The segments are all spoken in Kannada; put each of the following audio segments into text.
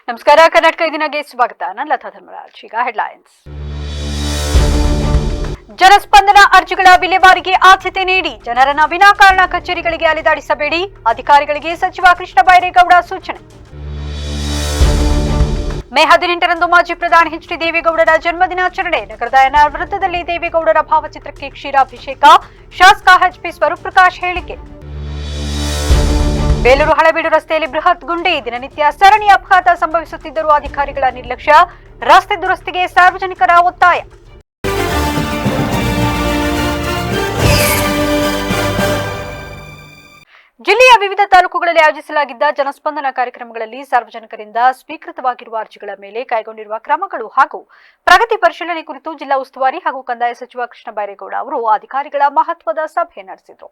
ನಮಸ್ಕಾರ. ಕರ್ನಾಟಕ ದಿನಕ್ಕೆ ಸ್ವಾಗತ. ನಾನು ಲತಾ ಧರ್ಮರಾಜ್. ಈಗ ಹೆಡ್ಲೈನ್ಸ್. ಜನಸ್ಪಂದನ ಅರ್ಜಿಗಳ ವಿಲೇವಾರಿಗೆ ಆದ್ಯತೆ ನೀಡಿ ಜನರನ್ನ ವಿನಾಕಾರಣ ಕಚೇರಿಗಳಿಗೆ ಅಲೆದಾಡಿಸಬೇಡಿ. ಅಧಿಕಾರಿಗಳಿಗೆ ಸಚಿವ ಕೃಷ್ಣ ಬೈರೇಗೌಡ ಸೂಚನೆ. ಮೇ 18ರಂದು ಮಾಜಿ ಪ್ರಧಾನಿ ಎಚ್.ಡಿ. ದೇವೇಗೌಡರ ಜನ್ಮದಿನಾಚರಣೆ. ನಗರದ ಎನ್ಆರ್ ವೃತ್ತದಲ್ಲಿ ದೇವೇಗೌಡರ ಭಾವಚಿತ್ರಕ್ಕೆ ಕ್ಷೀರಾಭಿಷೇಕ. ಶಾಸಕ ಎಚ್.ಪಿ. ಸ್ವರೂಪ್ರಕಾಶ್ ಹೇಳಿಕೆ. ಬೇಲೂರು ಹಳೆಬೀಡು ರಸ್ತೆಯಲ್ಲಿ ಬೃಹತ್ ಗುಂಡಿ. ದಿನನಿತ್ಯ ಸರಣಿ ಅಪಘಾತ ಸಂಭವಿಸುತ್ತಿದ್ದರೂ ಅಧಿಕಾರಿಗಳ ನಿರ್ಲಕ್ಷ್ಯ. ರಸ್ತೆ ದುರಸ್ತಿಗೆ ಸಾರ್ವಜನಿಕರ ಒತ್ತಾಯ. ಜಿಲ್ಲೆಯ ವಿವಿಧ ತಾಲೂಕುಗಳಲ್ಲಿ ಆಯೋಜಿಸಲಾಗಿದ್ದ ಜನಸ್ಪಂದನ ಕಾರ್ಯಕ್ರಮಗಳಲ್ಲಿ ಸಾರ್ವಜನಿಕರಿಂದ ಸ್ವೀಕೃತವಾಗಿರುವ ಅರ್ಜಿಗಳ ಮೇಲೆ ಕೈಗೊಂಡಿರುವ ಕ್ರಮಗಳು ಹಾಗೂ ಪ್ರಗತಿ ಪರಿಶೀಲನೆ ಕುರಿತು ಜಿಲ್ಲಾ ಉಸ್ತುವಾರಿ ಹಾಗೂ ಕಂದಾಯ ಸಚಿವ ಕೃಷ್ಣ ಬೈರೇಗೌಡ ಅವರು ಅಧಿಕಾರಿಗಳ ಮಹತ್ವದ ಸಭೆ ನಡೆಸಿದರು.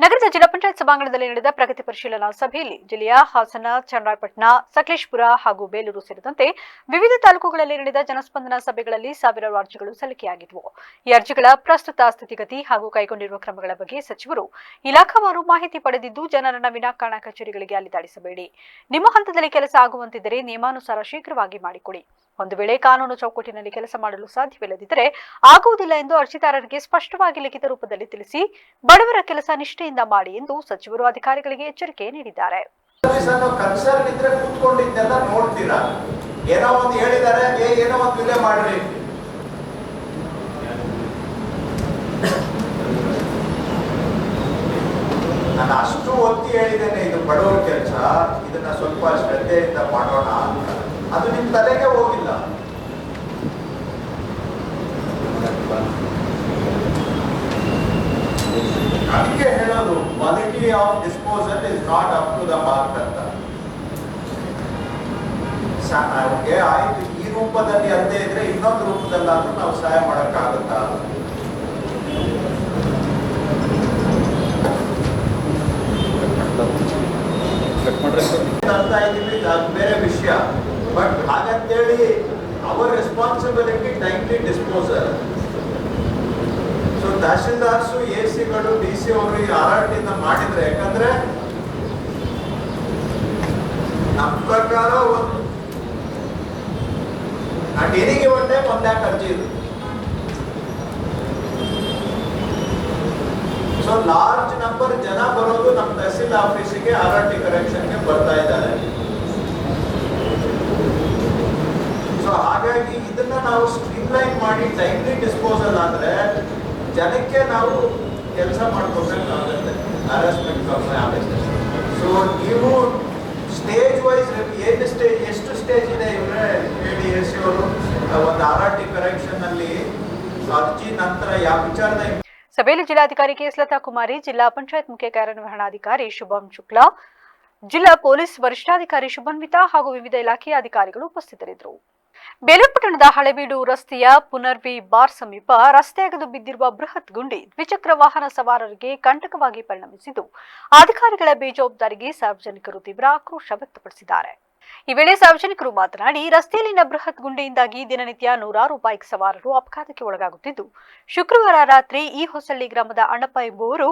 ನಗರದ ಜಿಲ್ಲಾ ಪಂಚಾಯತ್ ಸಭಾಂಗಣದಲ್ಲಿ ನಡೆದ ಪ್ರಗತಿ ಪರಿಶೀಲನಾ ಸಭೆಯಲ್ಲಿ ಜಿಲ್ಲೆಯ ಹಾಸನ, ಚನ್ನರಾಯಪಟ್ಟಣ, ಸಕಲೇಶಪುರ ಹಾಗೂ ಬೇಲೂರು ಸೇರಿದಂತೆ ವಿವಿಧ ತಾಲೂಕುಗಳಲ್ಲಿ ನಡೆದ ಜನಸ್ಪಂದನ ಸಭೆಗಳಲ್ಲಿ ಸಾವಿರಾರು ಅರ್ಜಿಗಳು ಸಲ್ಲಿಕೆಯಾಗಿದ್ದವು. ಈ ಅರ್ಜಿಗಳ ಪ್ರಸ್ತುತ ಸ್ಥಿತಿಗತಿ ಹಾಗೂ ಕೈಗೊಂಡಿರುವ ಕ್ರಮಗಳ ಬಗ್ಗೆ ಸಚಿವರು ಇಲಾಖಾವಾರು ಮಾಹಿತಿ ಪಡೆದಿದ್ದು, ಜನರನ್ನ ವಿನಾಕಾರಣ ಕಚೇರಿಗಳಿಗೆ ಅಲೆದಾಡಿಸಬೇಡಿ. ನಿಮ್ಮ ಹಂತದಲ್ಲಿ ಕೆಲಸ ಆಗುವಂತಿದ್ದರೆ ನಿಯಮಾನುಸಾರ ಶೀಘ್ರವಾಗಿ ಮಾಡಿಕೊಡಿ. ಒಂದು ವೇಳೆ ಕಾನೂನು ಚೌಕಟ್ಟಿನಲ್ಲಿ ಕೆಲಸ ಮಾಡಲು ಸಾಧ್ಯವಿಲ್ಲದಿದ್ದರೆ ಆಗುವುದಿಲ್ಲ ಎಂದು ಅರ್ಜಿದಾರರಿಗೆ ಸ್ಪಷ್ಟವಾಗಿ ಲಿಖಿತ ರೂಪದಲ್ಲಿ ತಿಳಿಸಿ ಬಡವರ ಕೆಲಸ ನಿಷ್ಠೆಯಿಂದ ಮಾಡಿ ಎಂದು ಸಚಿವರು ಅಧಿಕಾರಿಗಳಿಗೆ ಎಚ್ಚರಿಕೆ ನೀಡಿದ್ದಾರೆ. ನಾನು ಅಷ್ಟು ಒತ್ತಿ ಹೇಳಿದ್ದೇನೆ, ಇದು ಬಡವರ ಕೆಲಸ, ಇದನ್ನ ಸ್ವಲ್ಪ ಶ್ರದ್ಧೆಯಿಂದ ಮಾಡೋಣ ಅಂತ. ಅದು ನಿಮ್ ತಲೆಗೆ ಹೋಗಿಲ್ಲ. ಅದಕ್ಕೆ ಹೇಳೋದು, quality of disposal is not up to the mark ಅಂತ. ಅವ್ರಿಗೆ ಆಯ್ತು, ಈ ರೂಪದಲ್ಲಿ ಅಲ್ಲದೆ ಇದ್ರೆ ಇನ್ನೊಂದು ರೂಪದಲ್ಲಾದ್ರೂ ನಾವು ಸಹಾಯ ಮಾಡಕ್ಕಾಗುತ್ತಾ? ಅಂತ ಇದೀವಿ, ಅದು ಬೇರೆ ವಿಷಯ. ಬಟ್ ಹಾಗಂತೇಳಿ ಅವರ್ responsibility timely disposal. So tahsildars, ಎಸಿಗಳು, ಡಿಸಿ ಅವರು ಈ ಆರ್ಟಿಂದ ಮಾಡಿದ್ರೆ, ಯಾಕಂದ್ರೆ ನಮ್ಮ ಪ್ರಕಾರ ಒಂದು ಏನಿಗೆ ಒಂದೇ ಒಂದ್ಯಾಕೆ ಅರ್ಜಿ ಇದು. ಸೊ ಲಾರ್ಜ್ ನಂಬರ್ ಜನ ಬರೋದು ನಮ್ಮ ತಹಸೀಲ್ ಆಫೀಸಿಗೆ ಆರ್ಟಿ ಕರೆಕ್ಷನ್ಗೆ ಬರ್ತಾ ಇದ್ದಾರೆ. ಸೊ ಹಾಗಾಗಿ ಇದನ್ನ ನಾವು ಸ್ಟ್ರೀಮ್ಲೈನ್ ಮಾಡಿ ಟೈಮ್ಲಿ ಡಿಸ್ಪೋಸಲ್ ಆದ್ರೆ ಜನಕ್ಕೆ ನಾವು ಕೆಲಸ ಮಾಡ್ಕೋಬೇಕಾಗುತ್ತೆ, ಹರಾಸ್ಮೆಂಟ್ ಕಮ್ಮಿ ಆಗುತ್ತೆ. ಸೊ ನೀವು ಸ್ಟೇಜ್ ವೈಸ್ ಏನು ಸ್ಟೇಜ್, ಎಷ್ಟು ಸ್ಟೇಜ್ ಇದೆ ಇವರೇ ಹೇಳಿ. ಎಸಿ ಅವರು ಒಂದು ಆರ್ಟಿ ಕರೆಕ್ಷನ್ ಅಲ್ಲಿ ಅರ್ಜಿ ನಂತರ ಯಾವ ವಿಚಾರದ. ಸಭೆಯಲ್ಲಿ ಜಿಲ್ಲಾಧಿಕಾರಿ ಕೆಎಸ್ ಲತಾ ಕುಮಾರಿ, ಜಿಲ್ಲಾ ಪಂಚಾಯತ್ ಮುಖ್ಯ ಕಾರ್ಯನಿರ್ವಹಣಾಧಿಕಾರಿ ಶುಭಂ ಶುಕ್ಲಾ, ಜಿಲ್ಲಾ ಪೊಲೀಸ್ ವರಿಷ್ಠಾಧಿಕಾರಿ ಶುಭನ್ವಿತಾ ಹಾಗೂ ವಿವಿಧ ಇಲಾಖೆಯ ಅಧಿಕಾರಿಗಳು ಉಪಸ್ಥಿತರಿದ್ದರು. ಬೇಲೂರು ಪಟ್ಟಣದ ಹಳೆಬೀಡು ರಸ್ತೆಯ ಪುನರ್ವಿ ಬಾರ್ ಸಮೀಪ ರಸ್ತೆ ಅಗೆದು ಬಿದ್ದಿರುವ ಬೃಹತ್ ಗುಂಡಿ ದ್ವಿಚಕ್ರ ವಾಹನ ಸವಾರರಿಗೆ ಕಂಟಕವಾಗಿ ಪರಿಣಮಿಸಿದ್ದು, ಅಧಿಕಾರಿಗಳ ಬೇಜವಾಬ್ದಾರಿಗೆ ಸಾರ್ವಜನಿಕರು ತೀವ್ರ ಆಕ್ರೋಶ ವ್ಯಕ್ತಪಡಿಸಿದ್ದಾರೆ. ಈ ವೇಳೆ ಸಾರ್ವಜನಿಕರು ಮಾತನಾಡಿ, ರಸ್ತೆಯಲ್ಲಿನ ಬೃಹತ್ ಗುಂಡಿಯಿಂದಾಗಿ ದಿನನಿತ್ಯ ನೂರಾರು ಬೈಕ್ ಸವಾರರು ಅಪಘಾತಕ್ಕೆ ಒಳಗಾಗುತ್ತಿದ್ದು, ಶುಕ್ರವಾರ ರಾತ್ರಿ ಈ ಹೊಸಳ್ಳಿ ಗ್ರಾಮದ ಅಣ್ಣಪ್ಪ ಎಂಬುವರು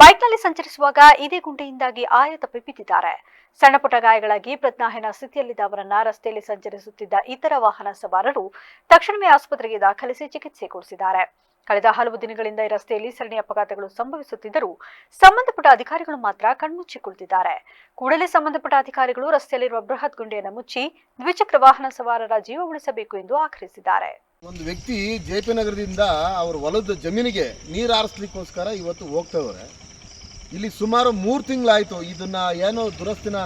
ಬೈಕ್ನಲ್ಲಿ ಸಂಚರಿಸುವಾಗ ಇದೇ ಗುಂಡಿಯಿಂದಾಗಿ ಆಯ ತಪ್ಪಿ ಬಿದ್ದಿದ್ದಾರೆ. ಸಣ್ಣಪುಟ್ಟ ಗಾಯಗಳಾಗಿ ಪ್ರಜ್ಞಾಹೀನ ಸ್ಥಿತಿಯಲ್ಲಿದ್ದ ಅವರನ್ನ ರಸ್ತೆಯಲ್ಲಿ ಸಂಚರಿಸುತ್ತಿದ್ದ ಇತರ ವಾಹನ ಸವಾರರು ತಕ್ಷಣವೇ ಆಸ್ಪತ್ರೆಗೆ ದಾಖಲಿಸಿ ಚಿಕಿತ್ಸೆ ಕೊಡಿಸಿದ್ದಾರೆ. ಕಳೆದ ಹಲವು ದಿನಗಳಿಂದ ಈ ರಸ್ತೆಯಲ್ಲಿ ಸರಣಿ ಅಪಘಾತಗಳು ಸಂಭವಿಸುತ್ತಿದ್ದರೂ ಸಂಬಂಧಪಟ್ಟ ಅಧಿಕಾರಿಗಳು ಮಾತ್ರ ಕಣ್ಮುಚ್ಚಿ ಕುಳಿತಿದ್ದಾರೆ. ಕೂಡಲೇ ಸಂಬಂಧಪಟ್ಟ ಅಧಿಕಾರಿಗಳು ರಸ್ತೆಯಲ್ಲಿರುವ ಬೃಹತ್ ಗುಂಡಿಯನ್ನು ಮುಚ್ಚಿ ದ್ವಿಚಕ್ರ ವಾಹನ ಸವಾರರ ಜೀವ ಉಳಿಸಬೇಕು ಎಂದು ಆಗ್ರಹಿಸಿದ್ದಾರೆ. ಒಂದು ವ್ಯಕ್ತಿ ಜೆಪಿ ನಗರದಿಂದ ಅವ್ರ ಹೊಲದ ಜಮೀನಿಗೆ ನೀರು ಹಾರಿಸ್ಲಿಕ್ಕೋಸ್ಕರ ಇವತ್ತು ಹೋಗ್ತವ್ರೆ. ಇಲ್ಲಿ ಸುಮಾರು 3 ತಿಂಗಳಾಯಿತು. ಇದನ್ನ ಏನೋ ದುರಸ್ತಿನ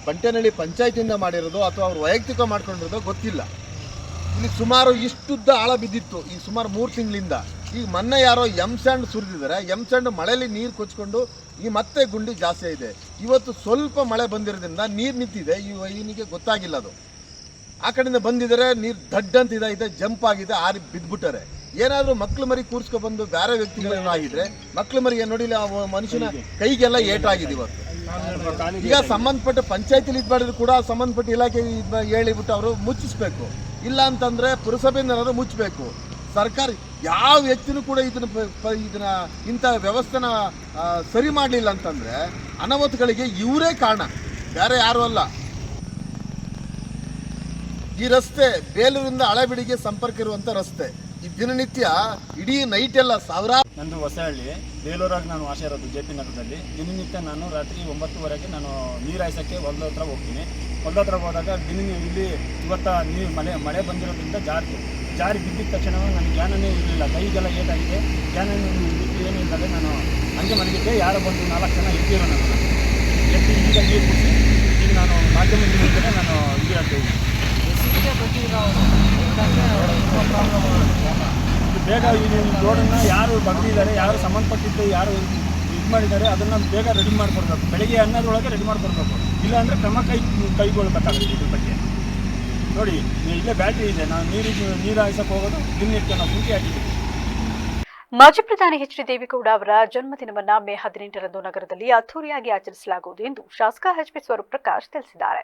ಬಂಟೇನಹಳ್ಳಿ ಪಂಚಾಯತಿಯಿಂದ ಮಾಡಿರೋದು ಅಥವಾ ಅವ್ರು ವೈಯಕ್ತಿಕ ಮಾಡ್ಕೊಂಡಿರೋದು ಗೊತ್ತಿಲ್ಲ. ಇಲ್ಲಿ ಸುಮಾರು ಇಷ್ಟುದ್ದ ಆಳ ಬಿದ್ದಿತ್ತು ಈ ಸುಮಾರು 3 ತಿಂಗಳಿಂದ. ಈಗ ಮೊನ್ನೆ ಯಾರೋ ಸ್ಯಾಂಡ್ ಸುರಿದಿದ್ದಾರೆ. ಸ್ಯಾಂಡ್ ಮಳೆಯಲ್ಲಿ ನೀರು ಕೊಚ್ಕೊಂಡು ಈ ಮತ್ತೆ ಗುಂಡಿ ಜಾಸ್ತಿ ಇದೆ. ಇವತ್ತು ಸ್ವಲ್ಪ ಮಳೆ ಬಂದಿರೋದ್ರಿಂದ ನೀರು ನಿಂತಿದೆ. ಇವನಿಗೆ ಗೊತ್ತಾಗಿಲ್ಲ, ಅದು ಆ ಕಡೆಯಿಂದ ಬಂದಿದ್ದಾರೆ. ನೀರು ದಡ್ಡ ಅಂತ ಇದೆ, ಜಂಪ್ ಆಗಿದೆ, ಆರಿ ಬಿದ್ದುಬಿಟ್ಟಾರೆ. ಏನಾದರೂ ಮಕ್ಳು ಮರಿ ಕೂರಿಸ್ಕೊಬಂದು ಬೇರೆ ವ್ಯಕ್ತಿಗಳೇನಾಗಿದ್ರೆ ಮಕ್ಳು ಮರಿ ನೋಡಿಲ್ಲ, ಮನುಷ್ಯನ ಕೈಗೆಲ್ಲ ಏಟಾಗಿದೆ ಇವತ್ತು. ಈಗ ಸಂಬಂಧಪಟ್ಟ ಪಂಚಾಯತಿಲಿ ಇದು ಮಾಡಿದ್ರು ಕೂಡ ಸಂಬಂಧಪಟ್ಟ ಇಲಾಖೆ ಹೇಳಿಬಿಟ್ಟು ಅವರು ಮುಚ್ಚಿಸ್ಬೇಕು. ಇಲ್ಲ ಅಂತಂದರೆ ಪುರಸಭೆಯಿಂದನಾದ್ರೂ ಮುಚ್ಚಬೇಕು. ಸರ್ಕಾರ ಯಾವ ವ್ಯಕ್ತಿನೂ ಕೂಡ ಇದನ್ನ ಇಂಥ ವ್ಯವಸ್ಥೆನ ಸರಿ ಮಾಡಲಿಲ್ಲ ಅಂತಂದರೆ ಅನಾಹುತಗಳಿಗೆ ಇವರೇ ಕಾರಣ, ಬೇರೆ ಯಾರೂ ಅಲ್ಲ. ಈ ರಸ್ತೆ ಬೇಲೂರಿಂದ ಹಳೆಬೀಡಿಗೆ ಸಂಪರ್ಕ ಇರುವಂಥ ರಸ್ತೆ. ಈ ದಿನನಿತ್ಯ ಇಡೀ ನೈಟ್ ಎಲ್ಲ ಸಾವಿರಾರು. ನಂದು ಹೊಸಹಳ್ಳಿ, ಬೇಲೂರಾಗಿ ನಾನು ವಾಸ ಇರೋದು JP ನಗರದಲ್ಲಿ. ದಿನನಿತ್ಯ ನಾನು ರಾತ್ರಿ 9:30ಗೆ ನಾನು ನೀರು ಹಾಯಿಸೋಕ್ಕೆ ಹೊಲದ ಹತ್ರ ಹೋಗ್ತೀನಿ. ಹೊಲದ ಹತ್ರ ಹೋದಾಗ ಇಲ್ಲಿ ಇವತ್ತು ನೀರು ಮಳೆ ಬಂದಿರೋದ್ರಿಂದ ಜಾರಿ ಬಿದ್ದಿದ ತಕ್ಷಣ ನನಗೆ ಜ್ಞಾನನೇ ಇರಲಿಲ್ಲ. ಕೈಗೆಲ್ಲ ಏಟಾಗಿದೆ, ಜ್ಞಾನ ಏನೂ ಇಲ್ಲದೆ ನಾನು ಹಂಗೆ ಮಲಗಿದ್ದೆ. ಯಾರೋ ಬಂದು 4 ಜನ ಎತ್ತಿರೋ ನಾನು ಎತ್ತಿ ಈಗ ನೀರು ಕುಡಿಸಿ ಈಗ ನಾನು ಮಾಧ್ಯಮ ಮುಂದೆ ನಾನು ಇದು ಹೇಳ್ತೀನಿ. ಬೇಗ ಈ ರೋಡನ್ನು ಯಾರು ಬಗ್ದಿದ್ದಾರೆ, ಯಾರು ಸಂಬಂಧಪಟ್ಟಿದ್ದು ಯಾರು ಇದು ಮಾಡಿದ್ದಾರೆ ಅದನ್ನು ಬೇಗ ರೆಡಿ ಮಾಡಿಕೊಡ್ಬೇಕು. ಬೆಳಗ್ಗೆ 11:00 ರೆಡಿ ಮಾಡಿಕೊಡ್ಬೇಕು. ಇಲ್ಲಾಂದರೆ ಕ್ರಮ ಕೈಗೊಳ್ಬೇಕಾಗುತ್ತೆ ಇದ್ರ ಬಗ್ಗೆ. ನೋಡಿ ಇಲ್ಲೇ ಬ್ಯಾಟ್ರಿ ಇದೆ, ನಾವು ನೀರು ಹಾಯಿಸಕ್ಕೆ ಹೋಗೋದು ದಿನನಿತ್ಯ ನಾವು ಗುಂಡಿ ಹಾಕಿದ್ದೀವಿ. ಮಾಜಿ ಪ್ರಧಾನಿ ಎಚ್ ಡಿ ದೇವೇಗೌಡ ಅವರ ಜನ್ಮದಿನವನ್ನ ಮೇ 18ರಂದು ನಗರದಲ್ಲಿ ಅದ್ದೂರಿಯಾಗಿ ಆಚರಿಸಲಾಗುವುದು ಎಂದು ಶಾಸಕ ಎಚ್ ಪಿ ಸ್ವರೂಪ್ ಪ್ರಕಾಶ್ ತಿಳಿಸಿದ್ದಾರೆ.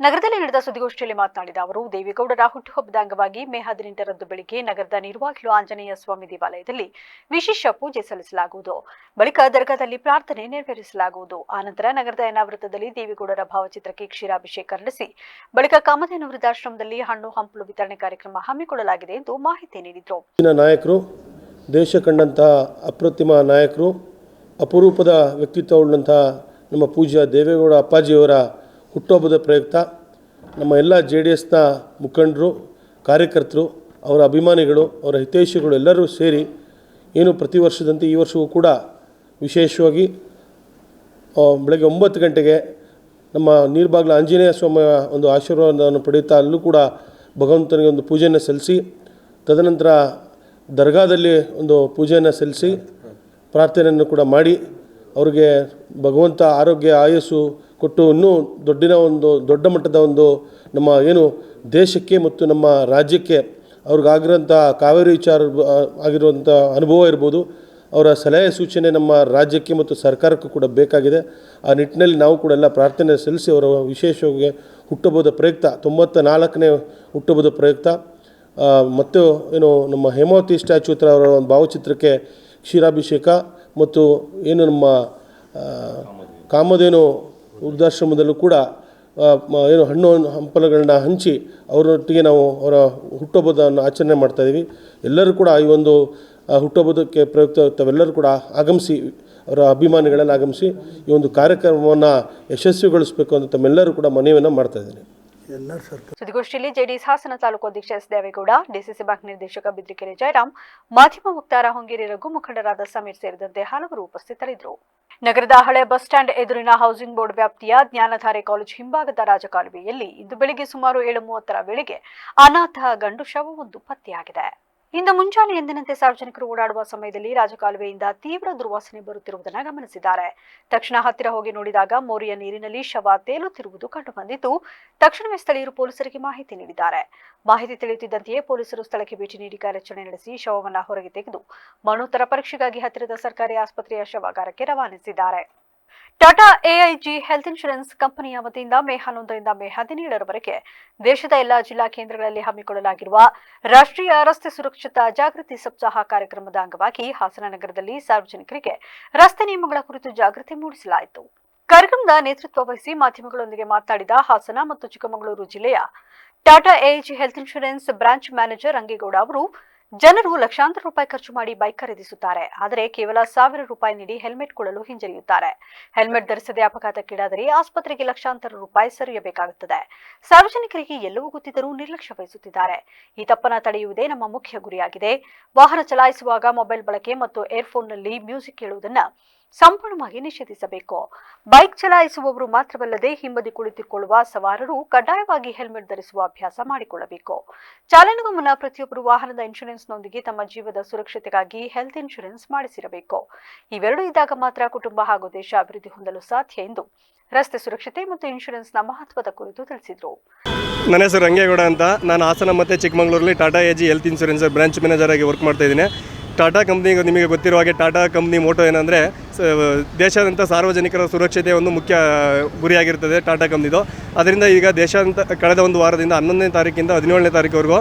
ನಗರದಲ್ಲಿ ನಡೆದ ಸುದ್ದಿಗೋಷ್ಠಿಯಲ್ಲಿ ಮಾತನಾಡಿದ ಅವರು, ದೇವೇಗೌಡರ ಹುಟ್ಟುಹಬ್ಬದ ಅಂಗವಾಗಿ ಮೇ 18ರಂದು ಬೆಳಿಗ್ಗೆ ನಗರದ ನಿರ್ವಾಗ್ಲು ಆಂಜನೇಯ ಸ್ವಾಮಿ ದೇವಾಲಯದಲ್ಲಿ ವಿಶೇಷ ಪೂಜೆ ಸಲ್ಲಿಸಲಾಗುವುದು. ಬಳಿಕ ದರ್ಗಾದಲ್ಲಿ ಪ್ರಾರ್ಥನೆ ನೆರವೇರಿಸಲಾಗುವುದು. ಆನಂತರ ನಗರದ ಅನಾವೃತದಲ್ಲಿ ದೇವೇಗೌಡರ ಭಾವಚಿತ್ರಕ್ಕೆ ಕ್ಷೀರಾಭಿಷೇಕ ನಡೆಸಿ ಬಳಿಕ ಕಾಮಧೇನು ವೃದ್ಧಾಶ್ರಮದಲ್ಲಿ ಹಣ್ಣು ಹಂಪಲು ವಿತರಣೆ ಕಾರ್ಯಕ್ರಮ ಹಮ್ಮಿಕೊಳ್ಳಲಾಗಿದೆ ಎಂದು ಮಾಹಿತಿ ನೀಡಿದರು. ನಾಯಕರು, ದೇಶ ಕಂಡಂತಹ ಅಪ್ರತಿಮ ನಾಯಕರು, ಅಪರೂಪದ ವ್ಯಕ್ತಿತ್ವವುಳ್ಳಂತಹ ನಮ್ಮ ಪೂಜ್ಯ ದೇವೇಗೌಡ ಅಪ್ಪಾಜಿಯವರ ಹುಟ್ಟುಹಬ್ಬದ ಪ್ರಯುಕ್ತ ನಮ್ಮ ಎಲ್ಲ JDSನ ಮುಖಂಡರು, ಕಾರ್ಯಕರ್ತರು, ಅವರ ಅಭಿಮಾನಿಗಳು, ಅವರ ಹಿತೈಷಿಗಳು ಎಲ್ಲರೂ ಸೇರಿ ಏನು ಪ್ರತಿ ವರ್ಷದಂತೆ ಈ ವರ್ಷವೂ ಕೂಡ ವಿಶೇಷವಾಗಿ ಬೆಳಗ್ಗೆ 9 ಗಂಟೆಗೆ ನಮ್ಮ ನೀರ್ಬಾಗ್ಲ ಆಂಜನೇಯ ಸ್ವಾಮಿಯ ಒಂದು ಆಶೀರ್ವಾದವನ್ನು ಪಡೆಯುತ್ತಾ ಅಲ್ಲೂ ಕೂಡ ಭಗವಂತನಿಗೆ ಒಂದು ಪೂಜೆಯನ್ನು ಸಲ್ಲಿಸಿ ತದನಂತರ ದರ್ಗಾದಲ್ಲಿ ಒಂದು ಪೂಜೆಯನ್ನು ಸಲ್ಲಿಸಿ ಪ್ರಾರ್ಥನೆಯನ್ನು ಕೂಡ ಮಾಡಿ ಅವರಿಗೆ ಭಗವಂತ ಆರೋಗ್ಯ ಆಯಸ್ಸು ಕೊಟ್ಟು ಇನ್ನೂ ದೊಡ್ಡ ಮಟ್ಟದ ಒಂದು ನಮ್ಮ ಏನು ದೇಶಕ್ಕೆ ಮತ್ತು ನಮ್ಮ ರಾಜ್ಯಕ್ಕೆ ಅವ್ರಿಗಾಗಿರೋಂಥ ಕಾವೇರಿ ವಿಚಾರ ಆಗಿರುವಂಥ ಅನುಭವ ಇರ್ಬೋದು, ಅವರ ಸಲಹೆ ಸೂಚನೆ ನಮ್ಮ ರಾಜ್ಯಕ್ಕೆ ಮತ್ತು ಸರ್ಕಾರಕ್ಕೂ ಕೂಡ ಬೇಕಾಗಿದೆ. ಆ ನಿಟ್ಟಿನಲ್ಲಿ ನಾವು ಕೂಡ ಎಲ್ಲ ಪ್ರಾರ್ಥನೆ ಸಲ್ಲಿಸಿ ಅವರ ವಿಶೇಷವಾಗಿ ಹುಟ್ಟುಹಬ್ಬದ ಪ್ರಯುಕ್ತ 94ನೇ ಹುಟ್ಟುಹಬ್ಬದ ಪ್ರಯುಕ್ತ ಮತ್ತು ಏನು ನಮ್ಮ ಹೇಮಾವತಿ ಸ್ಟ್ಯಾಚ್ಯೂ ಹತ್ರ ಅವರ ಒಂದು ಭಾವಚಿತ್ರಕ್ಕೆ ಕ್ಷೀರಾಭಿಷೇಕ ಮತ್ತು ಏನು ನಮ್ಮ ಕಾಮಧೇನು ವೃದ್ಧಾಶ್ರಮದಲ್ಲೂ ಕೂಡ ಏನು ಹಣ್ಣು ಹಂಪಲುಗಳನ್ನ ಹಂಚಿ ಅವರೊಟ್ಟಿಗೆ ನಾವು ಅವರ ಹುಟ್ಟುಹಬ್ಬವನ್ನು ಆಚರಣೆ ಮಾಡ್ತಾಯಿದ್ದೀವಿ. ಎಲ್ಲರೂ ಕೂಡ ಈ ಒಂದು ಹುಟ್ಟುಹಬ್ಬದಕ್ಕೆ ಪ್ರಯುಕ್ತ ತಾವೆಲ್ಲರೂ ಕೂಡ ಆಗಮಿಸಿ, ಅವರ ಅಭಿಮಾನಿಗಳೆಲ್ಲ ಆಗಮಿಸಿ ಈ ಒಂದು ಕಾರ್ಯಕ್ರಮವನ್ನು ಯಶಸ್ವಿಗೊಳಿಸಬೇಕು ಅಂತ ತಮ್ಮೆಲ್ಲರೂ ಕೂಡ ಮನವಿಯನ್ನು ಮಾಡ್ತಾಯಿದ್ದೀನಿ. ಸುದ್ದಿಗೋಷ್ಠಿಯಲ್ಲಿ ಜೆಡಿಎಸ್ ಹಾಸನ ತಾಲೂಕು ಅಧ್ಯಕ್ಷ ಎಸ್ ದೇವೇಗೌಡ, ಡಿಸಿಸಿ ಬ್ಯಾಂಕ್ ನಿರ್ದೇಶಕ ಬಿದ್ರಿಕೆರೆ ಜಯರಾಮ್, ಮಾಧ್ಯಮ ವಕ್ತಾರ ಹೊಂಗೇರಿ ರಘು, ಮುಖಂಡರಾದ ಸಮೀರ್ ಸೇರಿದಂತೆ ಹಲವರು ಉಪಸ್ಥಿತರಿದ್ದರು. ನಗರದ ಹಳೆ ಬಸ್ ಸ್ಟ್ಯಾಂಡ್ ಎದುರಿನ ಹೌಸಿಂಗ್ ಬೋರ್ಡ್ ವ್ಯಾಪ್ತಿಯ ಜ್ಞಾನಧಾರೆ ಕಾಲೇಜ್ ಹಿಂಭಾಗದ ರಾಜಕಾಲುವೆಯಲ್ಲಿ ಇಂದು ಬೆಳಿಗ್ಗೆ ಸುಮಾರು 7:30ರ ವೇಳೆಗೆ ಅನಾಥ ಗಂಡು ಶವವೊಂದು ಪತ್ತೆಯಾಗಿದೆ. ಇಂದು ಮುಂಜಾನೆ ಎಂದಿನಂತೆ ಸಾರ್ವಜನಿಕರು ಓಡಾಡುವ ಸಮಯದಲ್ಲಿ ರಾಜಕಾಲುವೆಯಿಂದ ತೀವ್ರ ದುರ್ವಾಸನೆ ಬರುತ್ತಿರುವುದನ್ನು ಗಮನಿಸಿದ್ದಾರೆ. ತಕ್ಷಣ ಹತ್ತಿರ ಹೋಗಿ ನೋಡಿದಾಗ ಮೋರಿಯ ನೀರಿನಲ್ಲಿ ಶವ ತೇಲುತ್ತಿರುವುದು ಕಂಡುಬಂದಿದ್ದು, ತಕ್ಷಣವೇ ಸ್ಥಳೀಯರು ಪೊಲೀಸರಿಗೆ ಮಾಹಿತಿ ನೀಡಿದ್ದಾರೆ. ಮಾಹಿತಿ ತಿಳಿಯುತ್ತಿದ್ದಂತೆಯೇ ಪೊಲೀಸರು ಸ್ಥಳಕ್ಕೆ ಭೇಟಿ ನೀಡಿ ಕಾರ್ಯಾಚರಣೆ ನಡೆಸಿ ಶವವನ್ನು ಹೊರಗೆ ತೆಗೆದು ಮರಣೋತ್ತರ ಪರೀಕ್ಷೆಗಾಗಿ ಹತ್ತಿರದ ಸರ್ಕಾರಿ ಆಸ್ಪತ್ರೆಯ ಶವಾಗಾರಕ್ಕೆ ರವಾನಿಸಿದ್ದಾರೆ. ಟಾಟಾ ಎಐಜಿ ಹೆಲ್ತ್ ಇನ್ಶೂರೆನ್ಸ್ ಕಂಪನಿಯ ವತಿಯಿಂದ ಮೇ 11ರಿಂದ ಮೇ 17ರವರೆಗೆ ದೇಶದ ಎಲ್ಲಾ ಜಿಲ್ಲಾ ಕೇಂದ್ರಗಳಲ್ಲಿ ಹಮ್ಮಿಕೊಳ್ಳಲಾಗಿರುವ ರಾಷ್ಟ್ರೀಯ ರಸ್ತೆ ಸುರಕ್ಷತಾ ಜಾಗೃತಿ ಸಪ್ತಾಹ ಕಾರ್ಯಕ್ರಮದ ಅಂಗವಾಗಿ ಹಾಸನ ನಗರದಲ್ಲಿ ಸಾರ್ವಜನಿಕರಿಗೆ ರಸ್ತೆ ನಿಯಮಗಳ ಕುರಿತು ಜಾಗೃತಿ ಮೂಡಿಸಲಾಯಿತು. ಕಾರ್ಯಕ್ರಮದ ನೇತೃತ್ವ ವಹಿಸಿ ಮಾಧ್ಯಮಗಳೊಂದಿಗೆ ಮಾತನಾಡಿದ ಹಾಸನ ಮತ್ತು ಚಿಕ್ಕಮಗಳೂರು ಜಿಲ್ಲೆಯ Tata AIG health insurance branch manager Rangegowda ಅವರು, ಜನರು ಲಕ್ಷಾಂತರ ರೂಪಾಯಿ ಖರ್ಚು ಮಾಡಿ ಬೈಕ್ ಖರೀದಿಸುತ್ತಾರೆ. ಆದರೆ ಕೇವಲ 1000 ರೂಪಾಯಿ ನೀಡಿ ಹೆಲ್ಮೆಟ್ ಕೊಳ್ಳಲು ಹಿಂಜರಿಯುತ್ತಾರೆ. ಹೆಲ್ಮೆಟ್ ಧರಿಸದೆ ಅಪಘಾತಕ್ಕೀಡಾದರೆ ಆಸ್ಪತ್ರೆಗೆ ಲಕ್ಷಾಂತರ ರೂಪಾಯಿ ಸರಿಯಬೇಕಾಗುತ್ತದೆ. ಸಾರ್ವಜನಿಕರಿಗೆ ಎಲ್ಲವೂ ಗೊತ್ತಿದ್ದರೂ ನಿರ್ಲಕ್ಷ್ಯ ವಹಿಸುತ್ತಿದ್ದಾರೆ. ಈ ತಪ್ಪನ್ನು ತಡೆಯುವುದೇ ನಮ್ಮ ಮುಖ್ಯ ಗುರಿಯಾಗಿದೆ. ವಾಹನ ಚಲಾಯಿಸುವಾಗ ಮೊಬೈಲ್ ಬಳಕೆ ಮತ್ತು ಏರ್ಫೋನ್ನಲ್ಲಿ ಮ್ಯೂಸಿಕ್ ಕೇಳುವುದನ್ನು ಸಂಪೂರ್ಣವಾಗಿ ನಿಷೇಧಿಸಬೇಕು. ಬೈಕ್ ಚಲಾಯಿಸುವವರು ಮಾತ್ರವಲ್ಲದೆ ಹಿಂಬದಿ ಕುಳಿತುಕೊಳ್ಳುವ ಸವಾರರು ಕಡ್ಡಾಯವಾಗಿ ಹೆಲ್ಮೆಟ್ ಧರಿಸುವ ಅಭ್ಯಾಸ ಮಾಡಿಕೊಳ್ಳಬೇಕು. ಚಾಲನೆಗೂ ಮುನ್ನ ಪ್ರತಿಯೊಬ್ಬರು ವಾಹನದ ಇನ್ಶೂರೆನ್ಸ್ನೊಂದಿಗೆ ತಮ್ಮ ಜೀವದ ಸುರಕ್ಷತೆಗಾಗಿ ಹೆಲ್ತ್ ಇನ್ಶೂರೆನ್ಸ್ ಮಾಡಿಸಿರಬೇಕು. ಇವೆರಡೂ ಇದ್ದಾಗ ಮಾತ್ರ ಕುಟುಂಬ ಹಾಗೂ ದೇಶ ಅಭಿವೃದ್ಧಿ ಹೊಂದಲು ಸಾಧ್ಯ ಎಂದು ರಸ್ತೆ ಸುರಕ್ಷತೆ ಮತ್ತು ಇನ್ಶೂರೆನ್ಸ್ನ ಮಹತ್ವದ ಕುರಿತು ತಿಳಿಸಿದರು. ನನ್ನ ಹೆಸರು ರಂಗೇಗೌಡ ಅಂತ. ನಾನು ಹಾಸನ ಮತ್ತು ಚಿಕ್ಕಮಗಳೂರಲ್ಲಿ Tata AG health insurance branch manager ಆಗಿ ವರ್ಕ್ ಮಾಡ್ತಾ ಇದ್ದೀನಿ. ಟಾಟಾ ಕಂಪ್ನಿ ನಿಮಗೆ ಗೊತ್ತಿರುವ ಹಾಗೆ ಟಾಟಾ ಕಂಪ್ನಿ ಮೋಟೋ ಏನಂದರೆ ದೇಶಾದ್ಯಂತ ಸಾರ್ವಜನಿಕರ ಸುರಕ್ಷತೆ ಒಂದು ಮುಖ್ಯ ಗುರಿಯಾಗಿರ್ತದೆ ಟಾಟಾ ಕಂಪ್ನಿದು. ಅದರಿಂದ ಈಗ ದೇಶಾದ್ಯಂತ ಕಳೆದ ಒಂದು ವಾರದಿಂದ 11ನೇ ತಾರೀಕಿಂದ 17ನೇ ತಾರೀಕುವರೆಗೂ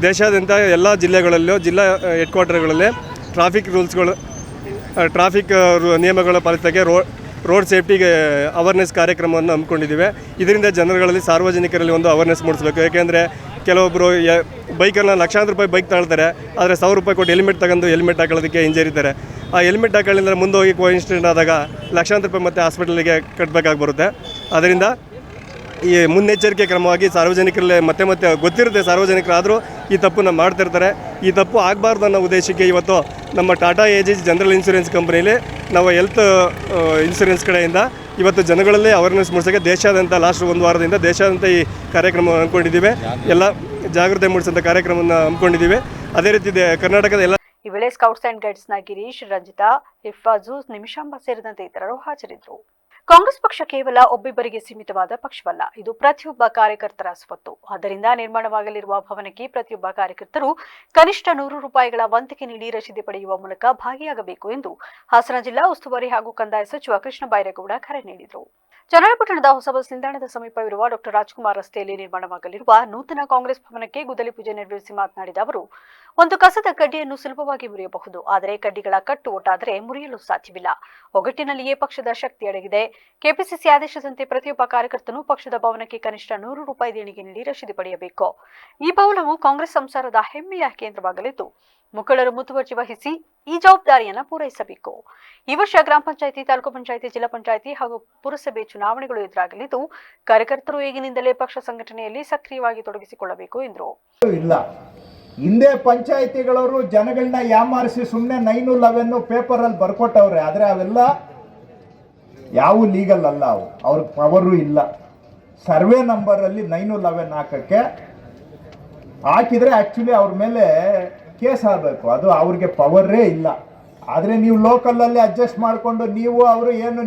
ದೇಶಾದ್ಯಂತ ಎಲ್ಲ ಜಿಲ್ಲೆಗಳಲ್ಲೂ ಜಿಲ್ಲಾ ಹೆಡ್ ಕ್ವಾರ್ಟರ್ಗಳಲ್ಲಿ ಟ್ರಾಫಿಕ್ ನಿಯಮಗಳ ಪಾಲಿಸೋಕ್ಕೆ ರೋಡ್ ಸೇಫ್ಟಿಗೆ ಅವೇರ್ನೆಸ್ ಕಾರ್ಯಕ್ರಮವನ್ನು ಹಮ್ಮಿಕೊಂಡಿದ್ದೀವಿ. ಇದರಿಂದ ಜನರುಗಳಲ್ಲಿ ಸಾರ್ವಜನಿಕರಲ್ಲಿ ಒಂದು ಅವೇರ್ನೆಸ್ ಮೂಡಿಸಬೇಕು. ಏಕೆಂದರೆ ಕೆಲವೊಬ್ಬರು ಬೈಕನ್ನು ಲಕ್ಷಾಂತರ ರೂಪಾಯಿ ಬೈಕ್ ತಗೊಳ್ತಾರೆ, ಆದರೆ 1000 ರೂಪಾಯಿ ಕೊಟ್ಟು ಹೆಲ್ಮೆಟ್ ತಗೊಂಡು ಹೆಲ್ಮೆಟ್ ಹಾಕೊಳ್ಳೋದಕ್ಕೆ ಹಿಂಜರಿತಾರೆ. ಆ ಹೆಲ್ಮೆಟ್ ಹಾಕೊಳ್ಳಿಂದ ಮುಂದೆ ಹೋಗಿ ಇನ್ಸಿಡೆಂಟ್ ಆದಾಗ ಲಕ್ಷಾಂತರ ರೂಪಾಯಿ ಮತ್ತೆ ಹಾಸ್ಪಿಟಲ್ಗೆ ಕಟ್ಟಬೇಕಾಗಿ ಬರುತ್ತೆ. ಅದರಿಂದ ಈ ಮುನ್ನೆಚ್ಚರಿಕೆ ಕ್ರಮವಾಗಿ ಸಾರ್ವಜನಿಕರಲ್ಲೇ ಮತ್ತೆ ಗೊತ್ತಿರುತ್ತೆ, ಸಾರ್ವಜನಿಕರಾದರೂ ಈ ತಪ್ಪನ್ನು ಮಾಡ್ತಿರ್ತಾರೆ. ಈ ತಪ್ಪು ಆಗಬಾರ್ದು ಅನ್ನೋ ಉದ್ದೇಶಕ್ಕೆ ಇವತ್ತು ನಮ್ಮ ಟಾಟಾ ಏಜಿ ಜನರಲ್ ಇನ್ಶೂರೆನ್ಸ್ ಕಂಪ್ನಿಯಲ್ಲಿ ನಾವು ಹೆಲ್ತ್ ಇನ್ಶೂರೆನ್ಸ್ ಕಡೆಯಿಂದ ಇವತ್ತು ಜನಗಳಲ್ಲೇ ಅವೇರ್ನೆಸ್ ಮೂಡಿಸೋಕ್ಕೆ ದೇಶಾದ್ಯಂತ ಲಾಸ್ಟ್ 1 ವಾರದಿಂದ ದೇಶಾದ್ಯಂತ ಈ ಕಾರ್ಯಕ್ರಮ ಹಮ್ಮಿಕೊಂಡಿದ್ದೀವಿ. ಎಲ್ಲ ಜಾಗೃತಿ ಮೂಡಿಸೋಂಥ ಕಾರ್ಯಕ್ರಮವನ್ನು ಹಮ್ಮಿಕೊಂಡಿದ್ದೀವಿ. ಅದೇ ರೀತಿ ಕರ್ನಾಟಕದ ಎಲ್ಲ ಈ ವೇಳೆ ಸ್ಕೌಟ್ಸ್ ಅಂಡ್ ಗೈಡ್ಸ್ನ ಗಿರೀಶ್, ರಂಜಿತಾ, ಹಿಫಾಜು, ನಿಮಿಷಾಂಬ ಸೇರಿದಂತೆ ಇತರರು ಹಾಜರಿದ್ದರು. ಕಾಂಗ್ರೆಸ್ ಪಕ್ಷ ಕೇವಲ ಒಬ್ಬಿಬ್ಬರಿಗೆ ಸೀಮಿತವಾದ ಪಕ್ಷವಲ್ಲ, ಇದು ಪ್ರತಿಯೊಬ್ಬ ಕಾರ್ಯಕರ್ತರ ಸ್ವತ್ತು. ಆದ್ದರಿಂದ ನಿರ್ಮಾಣವಾಗಲಿರುವ ಭವನಕ್ಕೆ ಪ್ರತಿಯೊಬ್ಬ ಕಾರ್ಯಕರ್ತರು ಕನಿಷ್ಠ 100 ರೂಪಾಯಿಗಳ ವಂತಿಗೆ ನೀಡಿ ರಸೀದಿ ಪಡೆಯುವ ಮೂಲಕ ಭಾಗಿಯಾಗಬೇಕು ಎಂದು ಹಾಸನ ಜಿಲ್ಲಾ ಉಸ್ತುವಾರಿ ಹಾಗೂ ಕಂದಾಯ ಸಚಿವ ಕೃಷ್ಣ ಬೈರೇಗೌಡ ಕರೆ ನೀಡಿದರು. ಚನ್ನರಾಯಪಟ್ಟಣದ ಹೊಸ ಬಸ್ ನಿಲ್ದಾಣದ ಸಮೀಪವಿರುವ ಡಾ ರಾಜ್ಕುಮಾರ್ ರಸ್ತೆಯಲ್ಲಿ ನಿರ್ಮಾಣವಾಗಲಿರುವ ನೂತನ ಕಾಂಗ್ರೆಸ್ ಭವನಕ್ಕೆ ಗುದ್ದಲಿ ಪೂಜೆ ನೆರವೇರಿಸಿ ಮಾತನಾಡಿದ ಅವರು, ಒಂದು ಕಸದ ಕಡ್ಡಿಯನ್ನು ಸುಲಭವಾಗಿ ಮುರಿಯಬಹುದು, ಆದರೆ ಕಡ್ಡಿಗಳ ಕಟ್ಟು ಒಟ್ಟಾದರೆ ಮುರಿಯಲು ಸಾಧ್ಯವಿಲ್ಲ. ಒಗ್ಗಟ್ಟಿನಲ್ಲಿಯೇ ಪಕ್ಷದ ಶಕ್ತಿ ಅಡಗಿದೆ. ಕೆಪಿಸಿಸಿ ಆದೇಶದಂತೆ ಪ್ರತಿಯೊಬ್ಬ ಕಾರ್ಯಕರ್ತನು ಪಕ್ಷದ ಭವನಕ್ಕೆ ಕನಿಷ್ಠ 100 ರೂಪಾಯಿ ದೇಣಿಗೆ ನೀಡಿ ರಸೀದಿ ಪಡೆಯಬೇಕು. ಈ ಭವನವು ಕಾಂಗ್ರೆಸ್ ಸಂಸಾರದ ಹೆಮ್ಮೆಯ ಕೇಂದ್ರವಾಗಲಿದ್ದು, ಮುಖಂಡರು ಮುತುವರ್ಜಿ ವಹಿಸಿ ಈ ಜವಾಬ್ದಾರಿಯನ್ನು ಪೂರೈಸಬೇಕು. ಈ ವರ್ಷ ಗ್ರಾಮ ಪಂಚಾಯಿತಿ, ತಾಲೂಕು ಪಂಚಾಯಿತಿ, ಜಿಲ್ಲಾ ಪಂಚಾಯಿತಿ ಹಾಗೂ ಪುರಸಭೆ ಚುನಾವಣೆಗಳು ಎದುರಾಗಲಿದ್ದು, ಕಾರ್ಯಕರ್ತರು ಈಗಿನಿಂದಲೇ ಪಕ್ಷ ಸಂಘಟನೆಯಲ್ಲಿ ಸಕ್ರಿಯವಾಗಿ ತೊಡಗಿಸಿಕೊಳ್ಳಬೇಕು ಎಂದರು. ಹಿಂದೆ ಪಂಚಾಯಿತಿಗಳವರು ಜನಗಳನ್ನ ಯಾಮಾರಿಸಿ ಸುಮ್ಮನೆ 911 ಪೇಪರಲ್ಲಿ ಬರ್ಕೊಟ್ಟವ್ರೆ, ಆದರೆ ಅವೆಲ್ಲ ಯಾವ ಲೀಗಲ್ ಅಲ್ಲ, ಅವ್ರಿಗೆ ಪವರು ಇಲ್ಲ. ಸರ್ವೆ ನಂಬರಲ್ಲಿ 911 ಹಾಕಿದ್ರೆ ಆ್ಯಕ್ಚುಲಿ ಅವ್ರ ಮೇಲೆ ಕೇಸ್ ಆಗಬೇಕು, ಅದು ಅವ್ರಿಗೆ ಪವರೇ ಇಲ್ಲ. ಆದರೆ ನೀವು ಲೋಕಲಲ್ಲಿ ಅಡ್ಜಸ್ಟ್ ಮಾಡಿಕೊಂಡು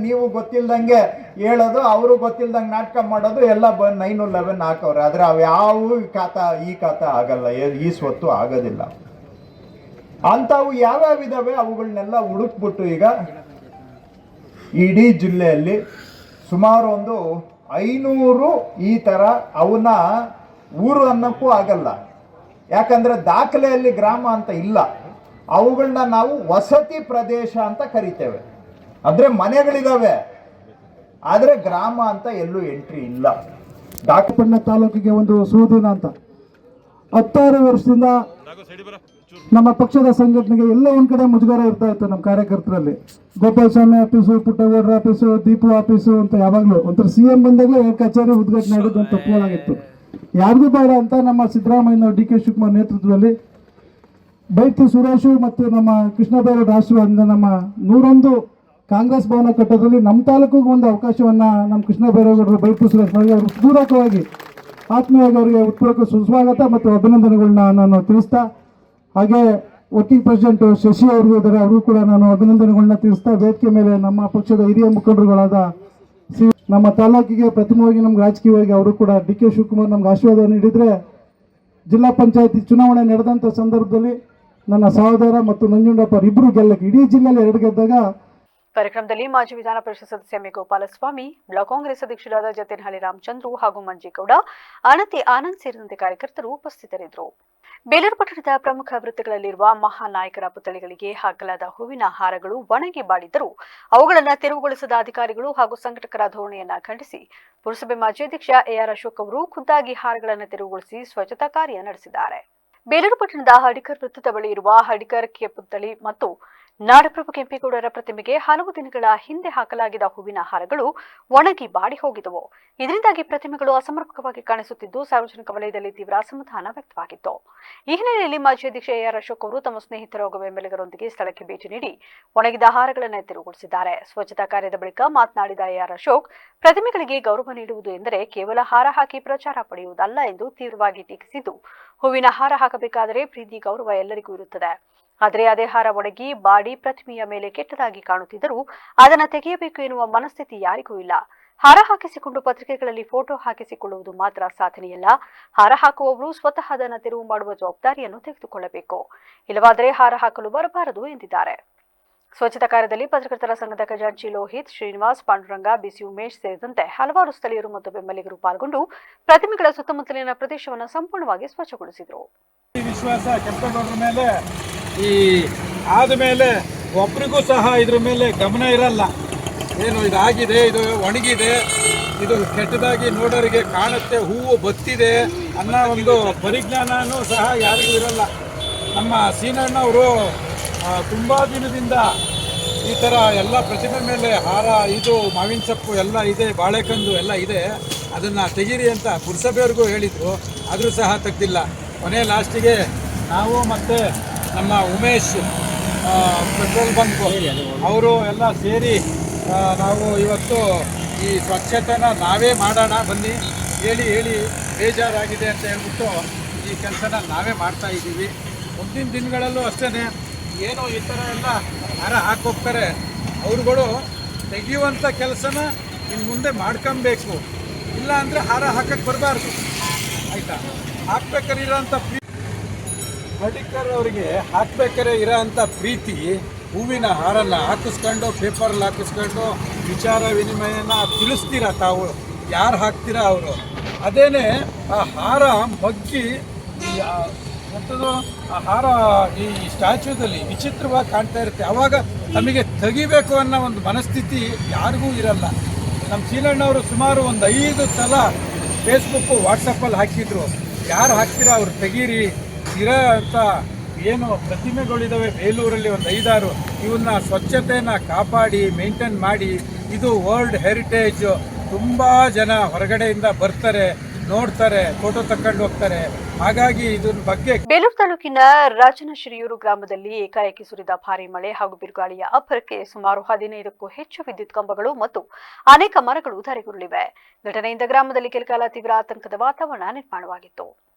ನೀವು ಗೊತ್ತಿಲ್ದಂಗೆ ಹೇಳೋದು, ಅವರು ಗೊತ್ತಿಲ್ದಂಗೆ ನಾಟಕ ಮಾಡೋದು, ಎಲ್ಲ 911 ಹಾಕವ್ರೆ. ಆದರೆ ಅವು ಯಾವ ಈ ಖಾತಾ ಆಗಲ್ಲ, ಈ ಸ್ವತ್ತು ಆಗೋದಿಲ್ಲ. ಅಂಥವು ಯಾವ್ಯಾವ ಇದಾವೆ ಅವುಗಳನ್ನೆಲ್ಲ ಹುಡುಕ್ಬಿಟ್ಟು ಈಗ ಇಡೀ ಜಿಲ್ಲೆಯಲ್ಲಿ ಸುಮಾರು ಒಂದು 500 ಈ ಥರ ಅವನ್ನ ಊರು ಅನ್ನೋಕ್ಕೂ ಆಗಲ್ಲ, ಯಾಕಂದರೆ ದಾಖಲೆಯಲ್ಲಿ ಗ್ರಾಮ ಅಂತ ಇಲ್ಲ. ಅವುಗಳನ್ನ ನಾವು ವಸತಿ ಪ್ರದೇಶ ಅಂತ ಕರಿತೇವೆ. ಅಂದರೆ ಮನೆಗಳಿದಾವೆ, ಆದರೆ ಗ್ರಾಮ ಅಂತ ಎಲ್ಲೂ ಎಂಟ್ರಿ ಇಲ್ಲ. ಡಾಕ್ಟರ್ಪಟ್ಟಣ ತಾಲೂಕಿಗೆ ಒಂದು ಸೂದನ ಅಂತ 16 ವರ್ಷದಿಂದ ನಮ್ಮ ಪಕ್ಷದ ಸಂಘಟನೆಗೆ ಎಲ್ಲ ಒಂದ್ ಕಡೆ ಮುಜುಗರ ಇರ್ತಾ ಇತ್ತು ನಮ್ಮ ಕಾರ್ಯಕರ್ತರಲ್ಲಿ. ಗೋಪಾಲ ಸ್ವಾಮಿ ಆಫೀಸು, ಪುಟ್ಟಗೌಡರ ಆಫೀಸು, ದೀಪು ಆಫೀಸು ಅಂತ ಯಾವಾಗಲೂ ಒಂಥರ CM ಬಂದಾಗಲೇ ಕಚೇರಿ ಉದ್ಘಾಟನೆ ಮಾಡೋದು ಅಂತ ತಪ್ಪಲಾಗಿತ್ತು. ಯಾರಿಗೂ ಬೇಡ ಅಂತ ನಮ್ಮ ಸಿದ್ದರಾಮಯ್ಯ DK ಶಿವಕುಮಾರ್ ನೇತೃತ್ವದಲ್ಲಿ ಬೈತಿ ಸುರೇಶು ಮತ್ತು ನಮ್ಮ ಕೃಷ್ಣ ಬೈರೇಗೌಡ ಆಶೀರ್ವಾದದಿಂದ ನಮ್ಮ 101 ಕಾಂಗ್ರೆಸ್ ಭವನ ಕಟ್ಟೋದ್ರಲ್ಲಿ ನಮ್ಮ ತಾಲೂಕಿಗೆ ಒಂದು ಅವಕಾಶವನ್ನು ನಮ್ಮ ಕೃಷ್ಣ ಬೈರೇಗೌಡರು ಬೈತಿ ಸುರೇಶ್ ಅವರು ಪೂರಕವಾಗಿ ಆತ್ಮೀಯವಾಗಿ ಅವರಿಗೆ ಉತ್ಪೂರ್ವಕ ಸುಸ್ವಾಗತ ಮತ್ತು ಅಭಿನಂದನೆಗಳನ್ನ ನಾನು ತಿಳಿಸ್ತಾ, ಹಾಗೆ ವರ್ಕಿಂಗ್ ಪ್ರೆಸಿಡೆಂಟ್ ಶಶಿ ಅವ್ರಿಗೂ ಇದ್ದಾರೆ, ಅವ್ರಿಗೂ ಕೂಡ ನಾನು ಅಭಿನಂದನೆಗಳನ್ನ ತಿಳಿಸ್ತಾ, ವೇದಿಕೆ ಮೇಲೆ ನಮ್ಮ ಪಕ್ಷದ ಹಿರಿಯ ಮುಖಂಡರುಗಳಾದ ನಮ್ಮ ತಾಲೂಕಿಗೆ ಪ್ರಥಮವಾಗಿ ನಮ್ಗೆ ರಾಜಕೀಯವಾಗಿ ಅವರು ಕೂಡ DK ಶಿವಕುಮಾರ್ ನಮ್ಗೆ ಆಶೀರ್ವಾದ ನೀಡಿದರೆ, ಜಿಲ್ಲಾ ಪಂಚಾಯತಿ ಚುನಾವಣೆ ನಡೆದಂಥ ಸಂದರ್ಭದಲ್ಲಿ ನನ್ನ ಸಹೋದರ ಮತ್ತು ನಂಜುಂಡಪ್ಪ ಇಬ್ಬರು ಗೆಲ್ಲಕ್ಕೆ ಇಡೀ ಜಿಲ್ಲೆಯಲ್ಲಿ 2 ಗೆದ್ದಾಗ. ಕಾರ್ಯಕ್ರಮದಲ್ಲಿ ಮಾಜಿ ವಿಧಾನ ಪರಿಷತ್ ಸದಸ್ಯ ಎಂ. ಗೋಪಾಲಸ್ವಾಮಿ, ಬ್ಲಾಕ್ ಕಾಂಗ್ರೆಸ್ ಅಧ್ಯಕ್ಷರಾದ ಜತೇನಹಳ್ಳಿ ರಾಮಚಂದ್ರು ಹಾಗೂ ಮಂಜೇಗೌಡ, ಆನತಿ ಆನಂದ್ ಸೇರಿದಂತೆ ಕಾರ್ಯಕರ್ತರು ಉಪಸ್ಥಿತರಿದ್ದರು. ಬೇಲೂರು ಪಟ್ಟಣದ ಪ್ರಮುಖ ವೃತ್ತಗಳಲ್ಲಿರುವ ಮಹಾನಾಯಕರ ಪುತ್ಥಳಿಗಳಿಗೆ ಹಾಕಲಾದ ಹೂವಿನ ಹಾರಗಳು ಒಣಗಿ ಬಾಡಿದ್ದರೂ ಅವುಗಳನ್ನು ತೆರವುಗೊಳಿಸದ ಅಧಿಕಾರಿಗಳು ಹಾಗೂ ಸಂಘಟಕರ ಧೋರಣೆಯನ್ನ ಖಂಡಿಸಿ ಪುರಸಭೆ ಮಾಜಿ ಅಧ್ಯಕ್ಷ AR ಅಶೋಕ್ ಅವರು ಖುದ್ದಾಗಿ ಹಾರಗಳನ್ನು ತೆರವುಗೊಳಿಸಿ ಸ್ವಚ್ಛತಾ ಕಾರ್ಯ ನಡೆಸಿದ್ದಾರೆ. ಬೇಲೂರು ಪಟ್ಟಣದ ಹಡಿಕರ್ ವೃತ್ತದ ಬಳಿ ಇರುವ ಹಡಿಕರ್ ಪುತ್ಥಳಿ ಮತ್ತು ನಾಡಪ್ರಭು ಕೆಂಪೇಗೌಡರ ಪ್ರತಿಮೆಗೆ ಹಲವು ದಿನಗಳ ಹಿಂದೆ ಹಾಕಲಾಗಿದ್ದ ಹೂವಿನ ಹಾರಗಳು ಒಣಗಿ ಬಾಡಿ ಹೋಗಿದ್ದವು. ಇದರಿಂದಾಗಿ ಪ್ರತಿಮೆಗಳು ಅಸಮರ್ಪಕವಾಗಿ ಕಾಣಿಸುತ್ತಿದ್ದು ಸಾರ್ವಜನಿಕ ವಲಯದಲ್ಲಿ ತೀವ್ರ ಅಸಮಾಧಾನ ವ್ಯಕ್ತವಾಗಿತ್ತು. ಈ ಹಿನ್ನೆಲೆಯಲ್ಲಿ ಮಾಜಿ ಅಧ್ಯಕ್ಷ AR ಅಶೋಕ್ ಅವರು ತಮ್ಮ ಸ್ನೇಹಿತರು ಹಾಗೂ ಬೆಂಬಲಿಗರೊಂದಿಗೆ ಸ್ಥಳಕ್ಕೆ ಭೇಟಿ ನೀಡಿ ಒಣಗಿದ ಹಾರಗಳನ್ನು ತೆರವುಗೊಳಿಸಿದ್ದಾರೆ. ಸ್ವಚ್ಛತಾ ಕಾರ್ಯದ ಬಳಿಕ ಮಾತನಾಡಿದ AR ಅಶೋಕ್, ಪ್ರತಿಮೆಗಳಿಗೆ ಗೌರವ ನೀಡುವುದು ಎಂದರೆ ಕೇವಲ ಹಾರ ಹಾಕಿ ಪ್ರಚಾರ ಪಡೆಯುವುದಲ್ಲ ಎಂದು ತೀವ್ರವಾಗಿ ಟೀಕಿಸಿದ್ದು, ಹೂವಿನ ಹಾರ ಹಾಕಬೇಕಾದರೆ ಪ್ರೀತಿ ಗೌರವ ಎಲ್ಲರಿಗೂ ಇರುತ್ತದೆ. ಆದರೆ ಅದೇ ಹಾರ ಒಣಗಿ ಬಾಡಿ ಪ್ರತಿಮೆಯ ಮೇಲೆ ಕೆಟ್ಟದಾಗಿ ಕಾಣುತ್ತಿದ್ದರೂ ಅದನ್ನು ತೆಗೆಯಬೇಕು ಎನ್ನುವ ಮನಸ್ಥಿತಿ ಯಾರಿಗೂ ಇಲ್ಲ. ಹಾರ ಹಾಕಿಸಿಕೊಂಡು ಪತ್ರಿಕೆಗಳಲ್ಲಿ ಫೋಟೋ ಹಾಕಿಸಿಕೊಳ್ಳುವುದು ಮಾತ್ರ ಸಾಧನೆಯಲ್ಲ. ಹಾರ ಹಾಕುವವರು ಸ್ವತಃ ಅದನ್ನು ತೆರವು ಮಾಡುವ ಜವಾಬ್ದಾರಿಯನ್ನು ತೆಗೆದುಕೊಳ್ಳಬೇಕು, ಇಲ್ಲವಾದರೆ ಹಾರ ಹಾಕಲು ಬರಬಾರದು ಎಂದಿದ್ದಾರೆ. ಸ್ವಚ್ಛತಾ ಕಾರ್ಯದಲ್ಲಿ ಪತ್ರಕರ್ತರ ಸಂಘದ ಖಜಾಂಚಿ ಲೋಹಿತ್, ಶ್ರೀನಿವಾಸ್, ಪಾಂಡುರಂಗ, BC ಉಮೇಶ್ ಸೇರಿದಂತೆ ಹಲವಾರು ಸ್ಥಳೀಯರು ಮತ್ತು ಬೆಂಬಲಿಗರು ಪಾಲ್ಗೊಂಡು ಪ್ರತಿಮೆಗಳ ಸುತ್ತಮುತ್ತಲಿನ ಪ್ರದೇಶವನ್ನು ಸಂಪೂರ್ಣವಾಗಿ ಸ್ವಚ್ಛಗೊಳಿಸಿದರು. ವಿಶ್ವಾಸ ಕೆಂಪೇಗೌಡರ ಮೇಲೆ ಆದ ಮೇಲೆ ಒಬ್ಬರಿಗೂ ಸಹ ಇದ್ರ ಮೇಲೆ ಗಮನ ಇರಲ್ಲ. ಏನು ಇದಾಗಿದೆ, ಇದು ಒಣಗಿದೆ, ಇದು ಕೆಟ್ಟದಾಗಿ ನೋಡೋರಿಗೆ ಕಾಣುತ್ತೆ, ಹೂವು ಬತ್ತಿದೆ ಅನ್ನೋ ಒಂದು ಪರಿಜ್ಞಾನನೂ ಸಹ ಯಾರಿಗೂ ಇರಲ್ಲ. ನಮ್ಮ ಸೀನಣ್ಣವರು ತುಂಬ ದಿನದಿಂದ ಈ ಥರ ಎಲ್ಲ ಪ್ರತಿಮೆ ಮೇಲೆ ಹಾರ, ಇದು ಮಾವಿನ ಸೊಪ್ಪು ಎಲ್ಲ ಇದೆ, ಬಾಳೆಕಂದು ಎಲ್ಲ ಇದೆ, ಅದನ್ನು ತೆಗೀರಿ ಅಂತ ಪುರಸಭೆಯವ್ರಿಗೂ ಹೇಳಿದರು, ಆದರೂ ಸಹ ತೆಗ್ದಿಲ್ಲ. ಕೊನೆ ಲಾಸ್ಟಿಗೆ ನಾವು ಮತ್ತು ನಮ್ಮ ಉಮೇಶ್ ಪೆಟ್ರೋಲ್ ಬಂಕ್ ಅವರು ಎಲ್ಲ ಸೇರಿ ನಾವು ಇವತ್ತು ಈ ಸ್ವಚ್ಛತೆನ ನಾವೇ ಮಾಡೋಣ ಬನ್ನಿ ಹೇಳಿ ಬೇಜಾರಾಗಿದೆ ಅಂತ ಹೇಳ್ಬಿಟ್ಟು ಈ ಕೆಲಸನ ನಾವೇ ಮಾಡ್ತಾ ಇದ್ದೀವಿ. ಮುಂದಿನ ದಿನಗಳಲ್ಲೂ ಅಷ್ಟೇ ಏನೋ ಈ ಥರ ಎಲ್ಲ ಹಾರ ಹಾಕೋಗ್ತಾರೆ, ಅವ್ರುಗಳು ತೆಗೆಯುವಂಥ ಕೆಲಸನ ಇನ್ನು ಮುಂದೆ ಮಾಡ್ಕೊಬೇಕು. ಇಲ್ಲ ಅಂದರೆ ಹಾರ ಹಾಕಕ್ಕೆ ಬರಬಾರ್ದು, ಆಯಿತಾ? ಹಾಕ್ಬೇಕಾದ್ರೆ ಇರೋಂಥ ಪರ್ಟಿಕ್ಯುಲರ್ ಅವರಿಗೆ ಹಾಕ್ಬೇಕಾದ್ರೆ ಇರೋಂಥ ಪ್ರೀತಿ ಹೂವಿನ ಹಾರನ ಹಾಕಿಸ್ಕೊಂಡು ಪೇಪರಲ್ಲಿ ಹಾಕಿಸ್ಕೊಂಡು ವಿಚಾರ ವಿನಿಮಯನ ತಿಳಿಸ್ತೀರ ತಾವು, ಯಾರು ಹಾಕ್ತೀರಾ ಅವರು. ಅದೇನೇ ಆ ಹಾರ ಮಗ್ಗಿ ಮತ್ತದು ಆ ಹಾರ ಈ ಸ್ಟ್ಯಾಚ್ಯೂದಲ್ಲಿ ವಿಚಿತ್ರವಾಗಿ ಕಾಣ್ತಾ ಇರುತ್ತೆ. ಆವಾಗ ನಮಗೆ ತೆಗಿಬೇಕು ಅನ್ನೋ ಒಂದು ಮನಸ್ಥಿತಿ ಯಾರಿಗೂ ಇರಲ್ಲ. ನಮ್ಮ ಸೀನಣ್ಣವರು ಸುಮಾರು ಒಂದು 5 ಸಲ ಫೇಸ್ಬುಕ್ಕು ವಾಟ್ಸಪ್ಪಲ್ಲಿ ಹಾಕಿದ್ರು, ಯಾರು ಹಾಕ್ತೀರಾ ಅವ್ರು ತೆಗೀರಿ, ಇರೋ ಅಂತ ಏನು ಪ್ರತಿಮೆಗಳಿದ್ದಾವೆ ಬೇಲೂರಲ್ಲಿ ಒಂದು 5-6 ಇವನ್ನ ಸ್ವಚ್ಛತೆಯನ್ನು ಕಾಪಾಡಿ ಮೇಂಟೈನ್ ಮಾಡಿ. ಇದು ವರ್ಲ್ಡ್ ಹೆರಿಟೇಜ್. ತುಂಬ ಜನ ಹೊರಗಡೆಯಿಂದ ಬರ್ತಾರೆ, ನೋಡ್ತಾರೆ, ಫೋಟೋ ತಕೊಂಡು ಹೋಗ್ತಾರೆ. ಹಾಗಾಗಿ ಇದ್ರ ಬಗ್ಗೆ ಬೇಲೂರು ತಾಲೂಕಿನ ರಾಜನಶಿರಿಯೂರು ಗ್ರಾಮದಲ್ಲಿ ಏಕಾಏಕಿ ಸುರಿದ ಭಾರೀ ಮಳೆ ಹಾಗೂ ಬಿರುಗಾಳಿಯ ಅಬ್ಬರಕ್ಕೆ ಸುಮಾರು 15ಕ್ಕೂ ಹೆಚ್ಚು ವಿದ್ಯುತ್ ಕಂಬಗಳು ಮತ್ತು ಅನೇಕ ಮರಗಳು ಧರೆಗುರುಳಿವೆ. ಘಟನೆಯಿಂದ ಗ್ರಾಮದಲ್ಲಿ ಕೆಲಕಾಲ ತೀವ್ರ ಆತಂಕದ ವಾತಾವರಣ ನಿರ್ಮಾಣವಾಗಿತ್ತು.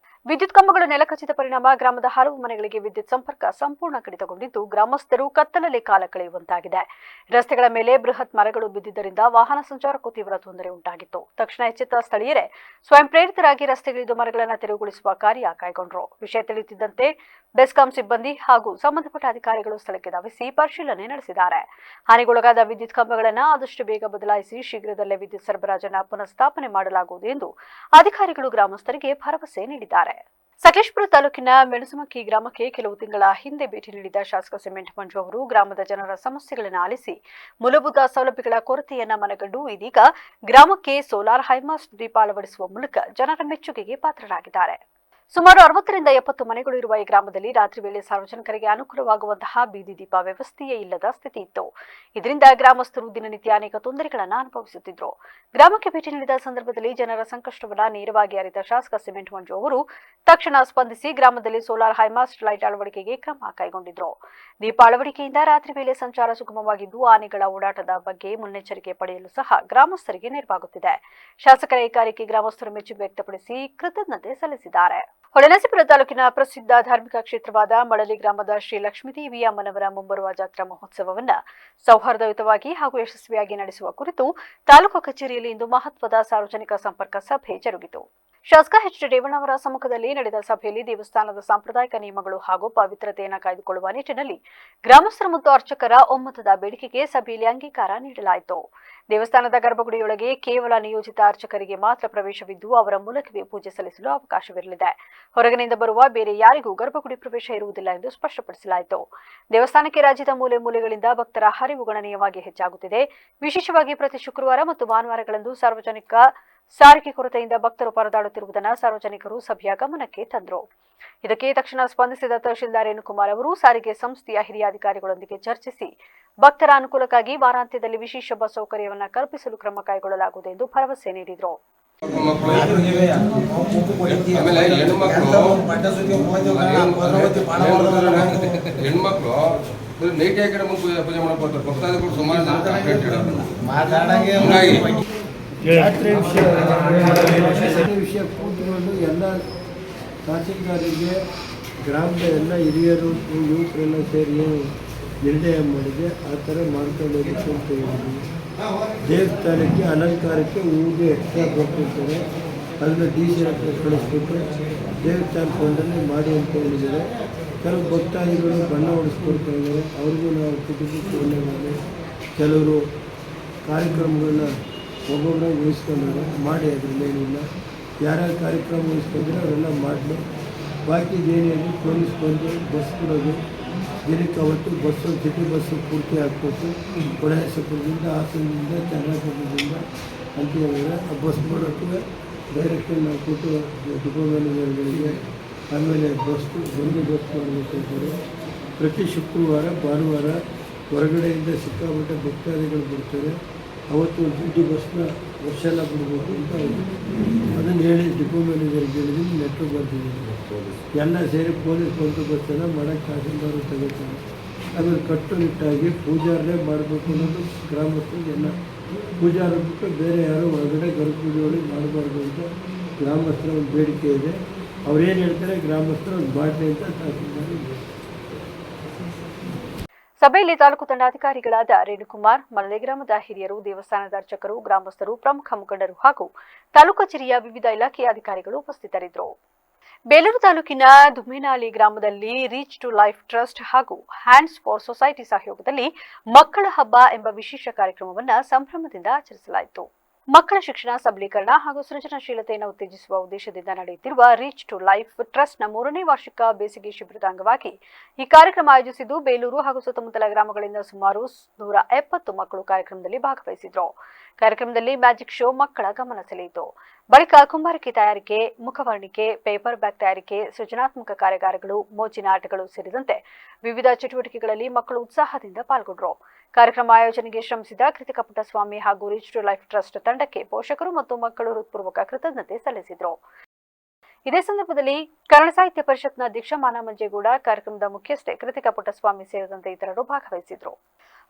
ವಿದ್ಯುತ್ ಕಂಬಗಳು ನೆಲಕಚ್ಚಿದ ಪರಿಣಾಮ ಗ್ರಾಮದ ಹಲವು ಮನೆಗಳಿಗೆ ವಿದ್ಯುತ್ ಸಂಪರ್ಕ ಸಂಪೂರ್ಣ ಕಡಿತಗೊಂಡಿದ್ದು ಗ್ರಾಮಸ್ಥರು ಕತ್ತಲಲ್ಲಿ ಕಾಲ ಕಳೆಯುವಂತಾಗಿದೆ. ರಸ್ತೆಗಳ ಮೇಲೆ ಬೃಹತ್ ಮರಗಳು ಬಿದ್ದಿದ್ದರಿಂದ ವಾಹನ ಸಂಚಾರಕ್ಕೂ ತೀವ್ರ ತೊಂದರೆ ಉಂಟಾಗಿತ್ತು. ತಕ್ಷಣ ಎಚ್ಚೆತ್ತ ಸ್ಥಳೀಯರೇ ಸ್ವಯಂ ಪ್ರೇರಿತರಾಗಿ ರಸ್ತೆಗಿಳಿದು ಮರಗಳನ್ನು ತೆರವುಗೊಳಿಸುವ ಕಾರ್ಯ ಕೈಗೊಂಡರು. ವಿಷಯ ತಿಳಿಯುತ್ತಿದ್ದಂತೆ ಬೆಸ್ಕಾಂ ಸಿಬ್ಬಂದಿ ಹಾಗೂ ಸಂಬಂಧಪಟ್ಟ ಅಧಿಕಾರಿಗಳು ಸ್ಥಳಕ್ಕೆ ಧಾವಿಸಿ ಪರಿಶೀಲನೆ ನಡೆಸಿದ್ದಾರೆ. ಹಾನಿಗೊಳಗಾದ ವಿದ್ಯುತ್ ಕಂಬಗಳನ್ನು ಆದಷ್ಟು ಬೇಗ ಬದಲಾಯಿಸಿ ಶೀಘ್ರದಲ್ಲೇ ವಿದ್ಯುತ್ ಸರಬರಾಜನ್ನು ಪುನಃಸ್ಥಾಪನೆ ಮಾಡಲಾಗುವುದು ಎಂದು ಅಧಿಕಾರಿಗಳು ಗ್ರಾಮಸ್ಥರಿಗೆ ಭರವಸೆ ನೀಡಿದ್ದಾರೆ. ಸಕಲೇಶಪುರ ತಾಲೂಕಿನ ಮೆಣಸುಮಕ್ಕಿ ಗ್ರಾಮಕ್ಕೆ ಕೆಲವು ತಿಂಗಳ ಹಿಂದೆ ಭೇಟಿ ನೀಡಿದ ಶಾಸಕ ಸಿಮೆಂಟ್ ಮಂಜು ಅವರು ಗ್ರಾಮದ ಜನರ ಸಮಸ್ಯೆಗಳನ್ನು ಆಲಿಸಿ ಮೂಲಭೂತ ಸೌಲಭ್ಯಗಳ ಕೊರತೆಯನ್ನ ಮನಗಂಡು ಇದೀಗ ಗ್ರಾಮಕ್ಕೆ ಸೋಲಾರ್ ಹೈಮಾಸ್ಟ್ ದೀಪ ಅಳವಡಿಸುವ ಮೂಲಕ ಜನರ ಮೆಚ್ಚುಗೆಗೆ ಪಾತ್ರರಾಗಿದ್ದಾರೆ. ಸುಮಾರು 60ರಿಂದ 70 ಮನೆಗಳು ಇರುವ ಈ ಗ್ರಾಮದಲ್ಲಿ ರಾತ್ರಿ ವೇಳೆ ಸಾರ್ವಜನಿಕರಿಗೆ ಅನುಕೂಲವಾಗುವಂತಹ ಬೀದಿ ದೀಪ ವ್ಯವಸ್ಥೆಯೇ ಇಲ್ಲದ ಸ್ಥಿತಿ ಇತ್ತು. ಇದರಿಂದ ಗ್ರಾಮಸ್ಥರು ದಿನನಿತ್ಯ ಅನೇಕ ತೊಂದರೆಗಳನ್ನು ಅನುಭವಿಸುತ್ತಿದ್ದರು. ಗ್ರಾಮಕ್ಕೆ ಭೇಟಿ ನೀಡಿದ ಸಂದರ್ಭದಲ್ಲಿ ಜನರ ಸಂಕಷ್ಟವನ್ನು ನೇರವಾಗಿ ಅರಿತ ಶಾಸಕ ಸಿಮೆಂಟ್ ಮಂಜು ಅವರು ತಕ್ಷಣ ಸ್ಪಂದಿಸಿ ಗ್ರಾಮದಲ್ಲಿ ಸೋಲಾರ್ ಹೈಮಾಸ್ಟ್ ಲೈಟ್ ಅಳವಡಿಕೆಗೆ ಕ್ರಮ ಕೈಗೊಂಡಿದ್ರು. ದೀಪ ಅಳವಡಿಕೆಯಿಂದ ರಾತ್ರಿ ವೇಳೆ ಸಂಚಾರ ಸುಗಮವಾಗಿದ್ದು ಆನೆಗಳ ಓಡಾಟದ ಬಗ್ಗೆ ಮುನ್ನೆಚ್ಚರಿಕೆ ಪಡೆಯಲು ಸಹ ಗ್ರಾಮಸ್ಥರಿಗೆ ನೆರವಾಗುತ್ತಿದೆ. ಶಾಸಕರ ಈ ಕಾರ್ಯಕ್ಕೆ ಗ್ರಾಮಸ್ಥರು ಮೆಚ್ಚುಗೆ ವ್ಯಕ್ತಪಡಿಸಿ ಕೃತಜ್ಞತೆ ಸಲ್ಲಿಸಿದ್ದಾರೆ. ಹೊಳೆನರಸೀಪುರ ತಾಲೂಕಿನ ಪ್ರಸಿದ್ಧ ಧಾರ್ಮಿಕ ಕ್ಷೇತ್ರವಾದ ಮಳಲಿ ಗ್ರಾಮದ ಶ್ರೀ ಲಕ್ಷ್ಮೀದೇವಿ ಅಮ್ಮನವರ ಮುಂಬರುವ ಜಾತ್ರಾ ಮಹೋತ್ಸವವನ್ನು ಸೌಹಾರ್ದಯುತವಾಗಿ ಹಾಗೂ ಯಶಸ್ವಿಯಾಗಿ ನಡೆಸುವ ಕುರಿತು ತಾಲೂಕು ಕಚೇರಿಯಲ್ಲಿ ಇಂದು ಮಹತ್ವದ ಸಾರ್ವಜನಿಕ ಸಂಪರ್ಕ ಸಭೆ ಜರುಗಿತು. ಶಾಸಕ ಎಚ್ ಡಿ ರೇವಣ್ಣ ಅವರ ಸಮ್ಮುಖದಲ್ಲಿ ನಡೆದ ಸಭೆಯಲ್ಲಿ ದೇವಸ್ಥಾನದ ಸಾಂಪ್ರದಾಯಿಕ ನಿಯಮಗಳು ಹಾಗೂ ಪವಿತ್ರತೆಯನ್ನು ಕಾಯ್ದುಕೊಳ್ಳುವ ನಿಟ್ಟಿನಲ್ಲಿ ಗ್ರಾಮಸ್ಥರ ಮತ್ತು ಅರ್ಚಕರ ಒಮ್ಮತದ ಬೇಡಿಕೆಗೆ ಸಭೆಯಲ್ಲಿ ಅಂಗೀಕಾರ ನೀಡಲಾಯಿತು. ದೇವಸ್ಥಾನದ ಗರ್ಭಗುಡಿಯೊಳಗೆ ಕೇವಲ ನಿಯೋಜಿತ ಅರ್ಚಕರಿಗೆ ಮಾತ್ರ ಪ್ರವೇಶವಿದ್ದು ಅವರ ಮೂಲಕವೇ ಪೂಜೆ ಸಲ್ಲಿಸಲು ಅವಕಾಶವಿರಲಿದೆ. ಹೊರಗಿನಿಂದ ಬರುವ ಬೇರೆ ಯಾರಿಗೂ ಗರ್ಭಗುಡಿ ಪ್ರವೇಶ ಇರುವುದಿಲ್ಲ ಎಂದು ಸ್ಪಷ್ಟಪಡಿಸಲಾಯಿತು. ದೇವಸ್ಥಾನಕ್ಕೆ ರಾಜ್ಯದ ಮೂಲೆ ಮೂಲೆಗಳಿಂದ ಭಕ್ತರ ಹರಿವು ಗಣನೀಯವಾಗಿ ಹೆಚ್ಚಾಗುತ್ತಿದೆ. ವಿಶೇಷವಾಗಿ ಪ್ರತಿ ಶುಕ್ರವಾರ ಮತ್ತು ಭಾನುವಾರಗಳಂದು ಸಾರ್ವಜನಿಕ ಸಾರಿಗೆ ಕೊರತೆಯಿಂದ ಭಕ್ತರು ಪರದಾಡುತ್ತಿರುವುದನ್ನು ಸಾರ್ವಜನಿಕರು ಸಭೆಯ ಗಮನಕ್ಕೆ ತಂದರು. ಇದಕ್ಕೆ ತಕ್ಷಣ ಸ್ಪಂದಿಸಿದ ತಹಶೀಲ್ದಾರ್ ರೇಣುಕುಮಾರ್ ಅವರು ಸಾರಿಗೆ ಸಂಸ್ಥೆಯ ಹಿರಿಯ ಅಧಿಕಾರಿಗಳೊಂದಿಗೆ ಚರ್ಚಿಸಿ ಭಕ್ತರ ಅನುಕೂಲಕ್ಕಾಗಿ ವಾರಾಂತ್ಯದಲ್ಲಿ ವಿಶೇಷ ಬಸ್ ಸೌಕರ್ಯವನ್ನು ಕಲ್ಪಿಸಲು ಕ್ರಮ ಕೈಗೊಳ್ಳಲಾಗುವುದು ಎಂದು ಭರವಸೆ ನೀಡಿದರು. ವಿಷಯ ಕೂತ್ಕೊಂಡು ಎಲ್ಲ ತಹಸೀಲ್ದಾರಿಗೆ ಗ್ರಾಮದ ಎಲ್ಲ ಹಿರಿಯರು ಯುವಕರೆಲ್ಲ ಸೇರಿ ನಿರ್ಣಯ ಮಾಡಿದೆ ಆ ಥರ ಮಾಡ್ಕೊಳ್ಳೋದಕ್ಕೆ ಅಂತ ಹೇಳಿದ್ವಿ. ದೇವಸ್ಥಾನಕ್ಕೆ ಅಲಂಕಾರಕ್ಕೆ ಹೂವಿಗೆ ಎಕ್ಸ್ಟ್ರಾ ಕೊಟ್ಟಿರ್ತಾರೆ, ಅದನ್ನು DC ಹತ್ರ ಕಳಿಸ್ಬಿಟ್ರೆ ದೇವಸ್ಥಾನ ಫಂಡಲ್ಲಿ ಮಾಡಿ ಅಂತ ಹೇಳಿದ್ದಾರೆ. ಕೆಲವು ಭಕ್ತಾದಿಗಳು ಬಣ್ಣ ಹೊಡಿಸ್ಕೊಡ್ತಾ ಇದ್ದಾರೆ, ಅವ್ರಿಗೂ ನಾವು ಕುಟುಂಬಕ್ಕೆ ಒಳ್ಳೆಯದಾಗಿ ಕೆಲವರು ಕಾರ್ಯಕ್ರಮಗಳನ್ನ ಒಬ್ಬೊಬ್ಬರೇ ಉಳಿಸ್ಕೊಂಡಾರೆ ಮಾಡಿ, ಅದರಲ್ಲೇನಿಲ್ಲ. ಯಾರ್ಯಾರು ಕಾರ್ಯಕ್ರಮ ಉಳಿಸ್ಕೊಂಡ್ರೆ ಅವರೆಲ್ಲ ಮಾಡಲಿ. ಬಾಕಿ ಏನೇನು ಪೊಲೀಸ್ ಬಂದು ಬಸ್ ಕೊಡೋದು ದಿನಕ್ಕೆ ಅವತ್ತು ಬಸ್ಸು ಸಿಟಿ ಬಸ್ಸು ಪೂರ್ತಿ ಹಾಕ್ಬೇಕು. ಹೊಳೆಸಪುರದಿಂದ ಹಾಸನದಿಂದ ಚನ್ನಪಟ್ಟಣದಿಂದ ಹಂಪಿಯವರೆಗೆ ಆ ಬಸ್ ಮಾಡೋಕ್ಕೂ ಡೈರೆಕ್ಷನ್ ನಾವು ಕೊಟ್ಟು ಡಿಪೋ ಮ್ಯಾನೇಜರ್ಗಳಿಗೆ ಆಮೇಲೆ ಬಸ್ ಮಾಡಬೇಕಾದ್ರೆ ಪ್ರತಿ ಶುಕ್ರವಾರ ಭಾನುವಾರ ಹೊರಗಡೆಯಿಂದ ಸಿಕ್ಕಾಪಟ್ಟೆ ಭಕ್ತಾದಿಗಳು ಬರ್ತಾರೆ. ಅವತ್ತು ಒಂದು ಬಸ್ನ ವರ್ಷ ಎಲ್ಲ ಬಿಡಬೇಕು ಅಂತ ಅದನ್ನು ಹೇಳಿ ಡಿಪೋ ಮ್ಯಾನೇಜರ್ಗೆ ಹೇಳಿದ್ದೀನಿ, ಲೆಟ್ರ್ ಬರ್ತಿದ್ದೀನಿ. ಎಲ್ಲ ಸೇರಿ ಪೊಲೀಸ್ ಬಂದೋಬಸ್ತನ್ನು ಮಾಡೋಕ್ಕೆ ತಹಸೀಲ್ದಾರು ತಗೋತಾರೆ. ಆಮೇಲೆ ಕಟ್ಟುನಿಟ್ಟಾಗಿ ಪೂಜಾರೇ ಮಾಡಬೇಕು ಅನ್ನೋದು ಗ್ರಾಮಸ್ಥರಿಗೆಲ್ಲ. ಪೂಜಾರ ಬಿಟ್ಟು ಬೇರೆ ಯಾರು ಹೊರಗಡೆ ಗರ್ಭಗುಡಿಯೊಳಗೆ ಮಾಡಬಾರ್ದು ಅಂತ ಗ್ರಾಮಸ್ಥರ ಒಂದು ಬೇಡಿಕೆ ಇದೆ. ಅವ್ರೇನು ಹೇಳ್ತಾರೆ ಗ್ರಾಮಸ್ಥರು ಒಂದು ಬಾಟ್ಲಿ ಅಂತ ತಹಸೀಲ್ದಾರ್ ಸಭೆಯಲ್ಲಿ ತಾಲೂಕು ದಂಡಾಧಿಕಾರಿಗಳಾದ ರೇಣುಕುಮಾರ್, ಮಲ್ಲೆ ಗ್ರಾಮದ ಹಿರಿಯರು, ದೇವಸ್ಥಾನದ ಅರ್ಚಕರು, ಗ್ರಾಮಸ್ಥರು, ಪ್ರಮುಖ ಮುಖಂಡರು ಹಾಗೂ ತಾಲೂಕು ಕಚೇರಿಯ ವಿವಿಧ ಇಲಾಖೆಯ ಅಧಿಕಾರಿಗಳು ಉಪಸ್ಥಿತರಿದ್ದರು. ಬೇಲೂರು ತಾಲೂಕಿನ ದುಮ್ಮೇನಹಳ್ಳಿ ಗ್ರಾಮದಲ್ಲಿ ರೀಚ್ ಟು ಲೈಫ್ ಟ್ರಸ್ಟ್ ಹಾಗೂ ಹ್ಯಾಂಡ್ಸ್ ಫಾರ್ ಸೊಸೈಟಿ ಸಹಯೋಗದಲ್ಲಿ ಮಕ್ಕಳ ಹಬ್ಬ ಎಂಬ ವಿಶೇಷ ಕಾರ್ಯಕ್ರಮವನ್ನು ಸಂಭ್ರಮದಿಂದ ಆಚರಿಸಲಾಯಿತು. ಮಕ್ಕಳ ಶಿಕ್ಷಣ, ಸಬಲೀಕರಣ ಹಾಗೂ ಸೃಜನಶೀಲತೆಯನ್ನು ಉತ್ತೇಜಿಸುವ ಉದ್ದೇಶದಿಂದ ನಡೆಯುತ್ತಿರುವ ರೀಚ್ ಟು ಲೈಫ್ ಟ್ರಸ್ಟ್ನ 3ನೇ ವಾರ್ಷಿಕ ಬೇಸಿಗೆ ಶಿಬಿರದ ಅಂಗವಾಗಿ ಈ ಕಾರ್ಯಕ್ರಮ ಆಯೋಜಿಸಿದ್ದು, ಬೇಲೂರು ಹಾಗೂ ಸುತ್ತಮುತ್ತಲ ಗ್ರಾಮಗಳಿಂದ ಸುಮಾರು 170 ಮಕ್ಕಳು ಕಾರ್ಯಕ್ರಮದಲ್ಲಿ ಭಾಗವಹಿಸಿದ್ರು. ಕಾರ್ಯಕ್ರಮದಲ್ಲಿ ಮ್ಯಾಜಿಕ್ ಶೋ ಮಕ್ಕಳ ಗಮನ ಸೆಳೆಯಿತು. ಬಳಿಕ ಕುಂಬಾರಿಕೆ ತಯಾರಿಕೆ, ಮುಖವರ್ಣಿಕೆ, ಪೇಪರ್ ಬ್ಯಾಗ್ ತಯಾರಿಕೆ, ಸೃಜನಾತ್ಮಕ ಕಾರ್ಯಾಗಾರಗಳು, ಮೋಜಿನ ಆಟಗಳು ಸೇರಿದಂತೆ ವಿವಿಧ ಚಟುವಟಿಕೆಗಳಲ್ಲಿ ಮಕ್ಕಳು ಉತ್ಸಾಹದಿಂದ ಪಾಲ್ಗೊಂಡರು. ಕಾರ್ಯಕ್ರಮ ಆಯೋಜನೆಗೆ ಶ್ರಮಿಸಿದ ಕೃತಿಕ ಪುಟ್ಟಸ್ವಾಮಿ ಹಾಗೂ ರೀಚ್ ಟು ಲೈಫ್ ಟ್ರಸ್ಟ್ ತಂಡಕ್ಕೆ ಪೋಷಕರು ಮತ್ತು ಮಕ್ಕಳು ಹೃತ್ಪೂರ್ವಕ ಕೃತಜ್ಞತೆ ಸಲ್ಲಿಸಿದರು. ಇದೇ ಸಂದರ್ಭದಲ್ಲಿ ಕನ್ನಡ ಸಾಹಿತ್ಯ ಪರಿಷತ್ನ ಅಧ್ಯಕ್ಷ ಮಾನಮಂಜೇಗೌಡ, ಕಾರ್ಯಕ್ರಮದ ಮುಖ್ಯಸ್ಥೆ ಕೃತಿಕ ಪುಟ್ಟಸ್ವಾಮಿ ಸೇರಿದಂತೆ ಇತರರು ಭಾಗವಹಿಸಿದರು.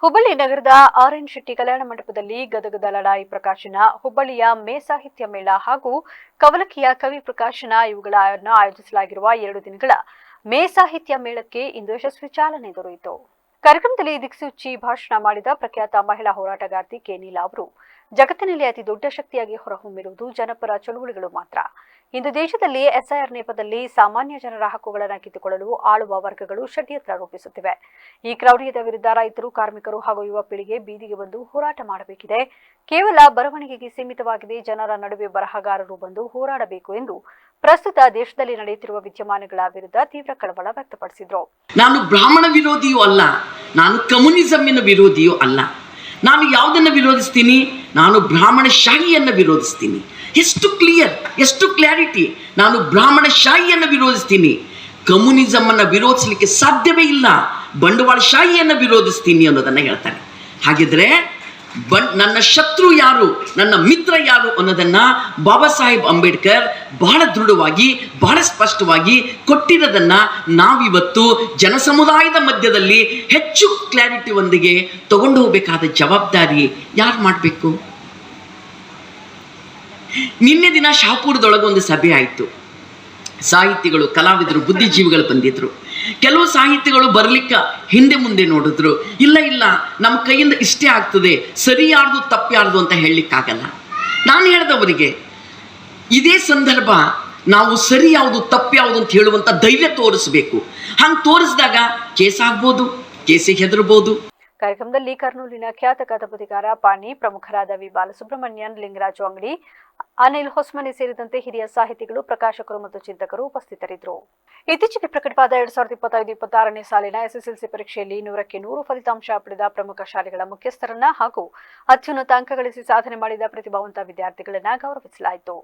ಹುಬ್ಬಳ್ಳಿ ನಗರದ ಆರ್.ಎನ್. ಶೆಟ್ಟಿ ಕಲ್ಯಾಣ ಮಂಟಪದಲ್ಲಿ ಗದಗದ ಲಡಾಯಿ ಪ್ರಕಾಶನ, ಹುಬ್ಬಳ್ಳಿಯ ಮೇ ಸಾಹಿತ್ಯ ಮೇಳ ಹಾಗೂ ಕವಲಕಿಯ ಕವಿ ಪ್ರಕಾಶನ ಇವುಗಳನ್ನು ಆಯೋಜಿಸಲಾಗಿರುವ 2 ದಿನಗಳ ಮೇ ಸಾಹಿತ್ಯ ಮೇಳಕ್ಕೆ ಇಂದು ಯಶಸ್ವಿ ಚಾಲನೆ ದೊರೆಯಿತು. ಕಾರ್ಯಕ್ರಮದಲ್ಲಿ ದಿಕ್ಸೂಚಿ ಭಾಷಣ ಮಾಡಿದ ಪ್ರಖ್ಯಾತ ಮಹಿಳಾ ಹೋರಾಟಗಾರ್ತಿ ಕೆ. ನೀಲಾ ಅವರು, ಜಗತ್ತಿನಲ್ಲಿ ಅತಿ ದೊಡ್ಡ ಶಕ್ತಿಯಾಗಿ ಹೊರಹೊಮ್ಮಿರುವುದು ಜನಪರ ಚಳುವಳಿಗಳು ಮಾತ್ರ. ಇಂದು ದೇಶದಲ್ಲಿ ಎಸ್ಐಆರ್ ನೆಪದಲ್ಲಿ ಸಾಮಾನ್ಯ ಜನರ ಹಕ್ಕುಗಳನ್ನು ಕಿತ್ತುಕೊಳ್ಳಲು ಆಳುವ ವರ್ಗಗಳು ಷಡ್ಯಂತ್ರ ರೂಪಿಸುತ್ತಿವೆ. ಈ ಕ್ರೌರ್ಯದ ವಿರುದ್ಧ ರೈತರು, ಕಾರ್ಮಿಕರು ಹಾಗೂ ಯುವ ಪೀಳಿಗೆ ಬೀದಿಗೆ ಬಂದು ಹೋರಾಟ ಮಾಡಬೇಕಿದೆ. ಕೇವಲ ಬರವಣಿಗೆಗೆ ಸೀಮಿತವಾಗಿದೆ. ಜನರ ನಡುವೆ ಬರಹಗಾರರು ಬಂದು ಹೋರಾಡಬೇಕು ಎಂದು ಪ್ರಸ್ತುತ ದೇಶದಲ್ಲಿ ನಡೆಯುತ್ತಿರುವ ವಿದ್ಯಮಾನಗಳ ವಿರುದ್ಧ ತೀವ್ರ ಕಳವಳ ವ್ಯಕ್ತಪಡಿಸಿದರು. ನಾನು ಬ್ರಾಹ್ಮಣ ವಿರೋಧಿಯೂ ಅಲ್ಲ, ನಾನು ಕಮ್ಯುನಿಸಮ್ಮಿನ ವಿರೋಧಿಯೂ ಅಲ್ಲ. ನಾನು ಯಾವುದನ್ನು ವಿರೋಧಿಸ್ತೀನಿ? ನಾನು ಬ್ರಾಹ್ಮಣ ಶಾಹಿಯನ್ನು ವಿರೋಧಿಸ್ತೀನಿ. ಎಷ್ಟು ಕ್ಲಿಯರ್, ಎಷ್ಟು ಕ್ಲಾರಿಟಿ. ನಾನು ಬ್ರಾಹ್ಮಣ ಶಾಹಿಯನ್ನು ವಿರೋಧಿಸ್ತೀನಿ, ಕಮ್ಯುನಿಸಮ್ ಅನ್ನು ವಿರೋಧಿಸಲಿಕ್ಕೆ ಸಾಧ್ಯವೇ ಇಲ್ಲ. ಬಂಡವಾಳ ಶಾಹಿಯನ್ನು ವಿರೋಧಿಸ್ತೀನಿ ಅನ್ನೋದನ್ನು ಹೇಳ್ತಾರೆ. ಹಾಗಿದ್ರೆ ನನ್ನ ಶತ್ರು ಯಾರು, ನನ್ನ ಮಿತ್ರ ಯಾರು ಅನ್ನೋದನ್ನು ಬಾಬಾ ಸಾಹೇಬ್ ಅಂಬೇಡ್ಕರ್ ಬಹಳ ದೃಢವಾಗಿ, ಬಹಳ ಸ್ಪಷ್ಟವಾಗಿ ಕೊಟ್ಟಿರೋದನ್ನು ನಾವಿವತ್ತು ಜನಸಮುದಾಯದ ಮಧ್ಯದಲ್ಲಿ ಹೆಚ್ಚು ಕ್ಲಾರಿಟಿಯೊಂದಿಗೆ ತಗೊಂಡು ಹೋಗಬೇಕಾದ ಜವಾಬ್ದಾರಿ ಯಾರು ಮಾಡಬೇಕು? ನಿನ್ನೆ ದಿನ ಶಾಪುರದೊಳಗೆ ಒಂದು ಸಭೆ ಆಯಿತು. ಸಾಹಿತಿಗಳು, ಕಲಾವಿದರು, ಬುದ್ಧಿಜೀವಿಗಳು ಬಂದಿದ್ರು. ಕೆಲವು ಸಾಹಿತಿಗಳು ಬರ್ಲಿಕ್ಕೆ ಹಿಂದೆ ಮುಂದೆ ನೋಡಿದ್ರು. ಇಲ್ಲ ನಮ್ಮ ಕೈಯಿಂದ ಇಷ್ಟೇ ಆಗ್ತದೆ, ಸರಿ ಯಾರ್ದು ತಪ್ಪು ಯಾರ್ದು ಅಂತ ಹೇಳಲಿಕ್ಕಾಗಲ್ಲ. ನಾನು ಹೇಳಿದವರಿಗೆ ಇದೇ ಸಂದರ್ಭ ನಾವು ಸರಿ ಯಾವುದು ತಪ್ಪು ಯಾವುದು ಅಂತ ಹೇಳುವಂಥ ಧೈರ್ಯ ತೋರಿಸಬೇಕು. ಹಂಗೆ ತೋರಿಸಿದಾಗ ಕೇಸ್ ಆಗ್ಬೋದು, ಕೇಸಿಗೆ ಹೆದರ್ಬೋದು. ಕಾರ್ಯಕ್ರಮದಲ್ಲಿ ಕರ್ನೂಲಿನ ಖ್ಯಾತ ಕಾದಂಬರಿಕಾರ ಪಾಣಿ, ಪ್ರಮುಖರಾದ ವಿ. ಬಾಲಸುಬ್ರಹ್ಮಣ್ಯನ್, ಲಿಂಗರಾಜು ಅಂಗಡಿ, ಅನಿಲ್ ಹೊಸ್ಮನಿ ಸೇರಿದಂತೆ ಹಿರಿಯ ಸಾಹಿತಿಗಳು, ಪ್ರಕಾಶಕರು ಮತ್ತು ಚಿಂತಕರು ಉಪಸ್ಥಿತರಿದ್ದರು. ಇತ್ತೀಚೆಗೆ ಪ್ರಕಟವಾದ 2025-26ನೇ ಸಾಲಿನ ಎಸ್ಎಸ್ಎಲ್ಸಿ ಪರೀಕ್ಷೆಯಲ್ಲಿ 100ಕ್ಕೆ 100 ಫಲಿತಾಂಶ ಪಡೆದ ಪ್ರಮುಖ ಶಾಲೆಗಳ ಮುಖ್ಯಸ್ಥರನ್ನ ಹಾಗೂ ಅತ್ಯುನ್ನತ ಅಂಕ ಗಳಿಸಿ ಸಾಧನೆ ಮಾಡಿದ ಪ್ರತಿಭಾವಂತ ವಿದ್ಯಾರ್ಥಿಗಳನ್ನ ಗೌರವಿಸಲಾಯಿತು.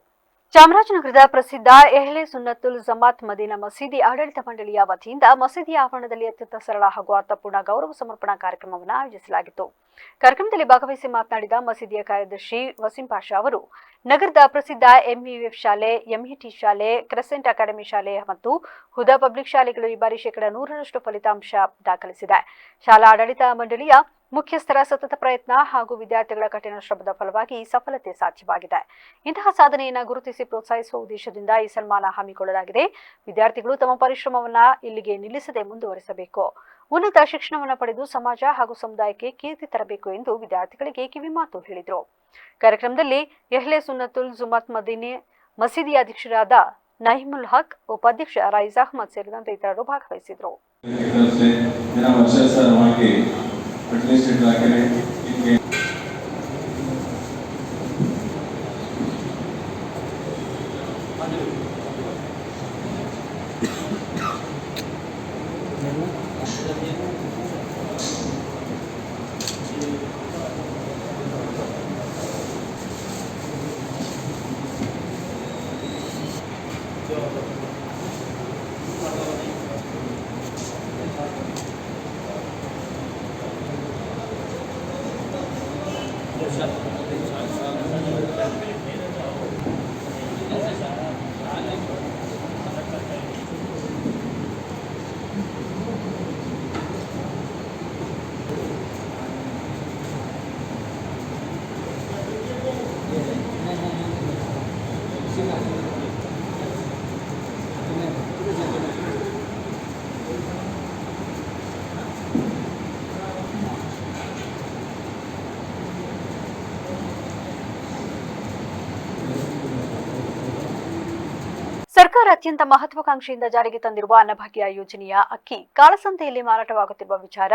ಚಾಮರಾಜನಗರದ ಪ್ರಸಿದ್ಧ ಎಹ್ಲೆ ಸುನ್ನತುಲ್ ಜಮಾತ್ ಮದೀನಾ ಮಸೀದಿ ಆಡಳಿತ ಮಂಡಳಿಯ ವತಿಯಿಂದ ಮಸೀದಿಯ ಆವರಣದಲ್ಲಿ ಅತ್ಯಂತ ಸರಳ ಹಾಗೂ ಅರ್ಥಪೂರ್ಣ ಗೌರವ ಸಮರ್ಪಣಾ ಕಾರ್ಯಕ್ರಮವನ್ನು ಆಯೋಜಿಸಲಾಗಿತ್ತು. ಕಾರ್ಯಕ್ರಮದಲ್ಲಿ ಭಾಗವಹಿಸಿ ಮಾತನಾಡಿದ ಮಸೀದಿಯ ಕಾರ್ಯದರ್ಶಿ ವಸೀಂ ಪಾಷಾ ಅವರು, ನಗರದ ಪ್ರಸಿದ್ಧ ಎಂಇಎಫ್ ಶಾಲೆ, ಎಂಇಟಿ ಶಾಲೆ, ಕ್ರೆಸೆಂಟ್ ಅಕಾಡೆಮಿ ಶಾಲೆ ಮತ್ತು ಹುದಾ ಪಬ್ಲಿಕ್ ಶಾಲೆಗಳು ಈ ಬಾರಿ 100% ಫಲಿತಾಂಶ ದಾಖಲಿಸಿದೆ. ಶಾಲಾ ಆಡಳಿತ ಮಂಡಳಿಯ ಮುಖ್ಯಸ್ಥರ ಸತತ ಪ್ರಯತ್ನ ಹಾಗೂ ವಿದ್ಯಾರ್ಥಿಗಳ ಕಠಿಣ ಶ್ರಮದ ಫಲವಾಗಿ ಈ ಸಫಲತೆ ಸಾಧ್ಯವಾಗಿದೆ. ಇಂತಹ ಸಾಧನೆಯನ್ನು ಗುರುತಿಸಿ ಪ್ರೋತ್ಸಾಹಿಸುವ ಉದ್ದೇಶದಿಂದ ಈ ಸನ್ಮಾನ ಹಮ್ಮಿಕೊಳ್ಳಲಾಗಿದೆ. ವಿದ್ಯಾರ್ಥಿಗಳು ತಮ್ಮ ಪರಿಶ್ರಮವನ್ನು ಇಲ್ಲಿಗೆ ನಿಲ್ಲಿಸದೆ ಮುಂದುವರಿಸಬೇಕು. ಉನ್ನತ ಶಿಕ್ಷಣವನ್ನು ಪಡೆದು ಸಮಾಜ ಹಾಗೂ ಸಮುದಾಯಕ್ಕೆ ಕೀರ್ತಿ ತರಬೇಕು ಎಂದು ವಿದ್ಯಾರ್ಥಿಗಳಿಗೆ ಕಿವಿಮಾತು ಹೇಳಿದರು. ಕಾರ್ಯಕ್ರಮದಲ್ಲಿ ಎಹ್ಲೆ ಸುನ್ನತುಲ್ ಜಮಾತ್ ಮದೀನಾ ಮಸೀದಿಯ ಅಧ್ಯಕ್ಷರಾದ ನಹೀಮುಲ್ ಹಕ್, ಉಪಾಧ್ಯಕ್ಷ ರೈಸ್ ಅಹ್ಮದ್ ಸೇರಿದಂತೆ ಇತರರು ಭಾಗವಹಿಸಿದರು. ಸರ್ಕಾರ ಅತ್ಯಂತ ಮಹತ್ವಾಕಾಂಕ್ಷೆಯಿಂದ ಜಾರಿಗೆ ತಂದಿರುವ ಅನ್ನಭಾಗ್ಯ ಯೋಜನೆಯ ಅಕ್ಕಿ ಕಾಳಸಂತೆಯಲ್ಲಿ ಮಾರಾಟವಾಗುತ್ತಿರುವ ವಿಚಾರ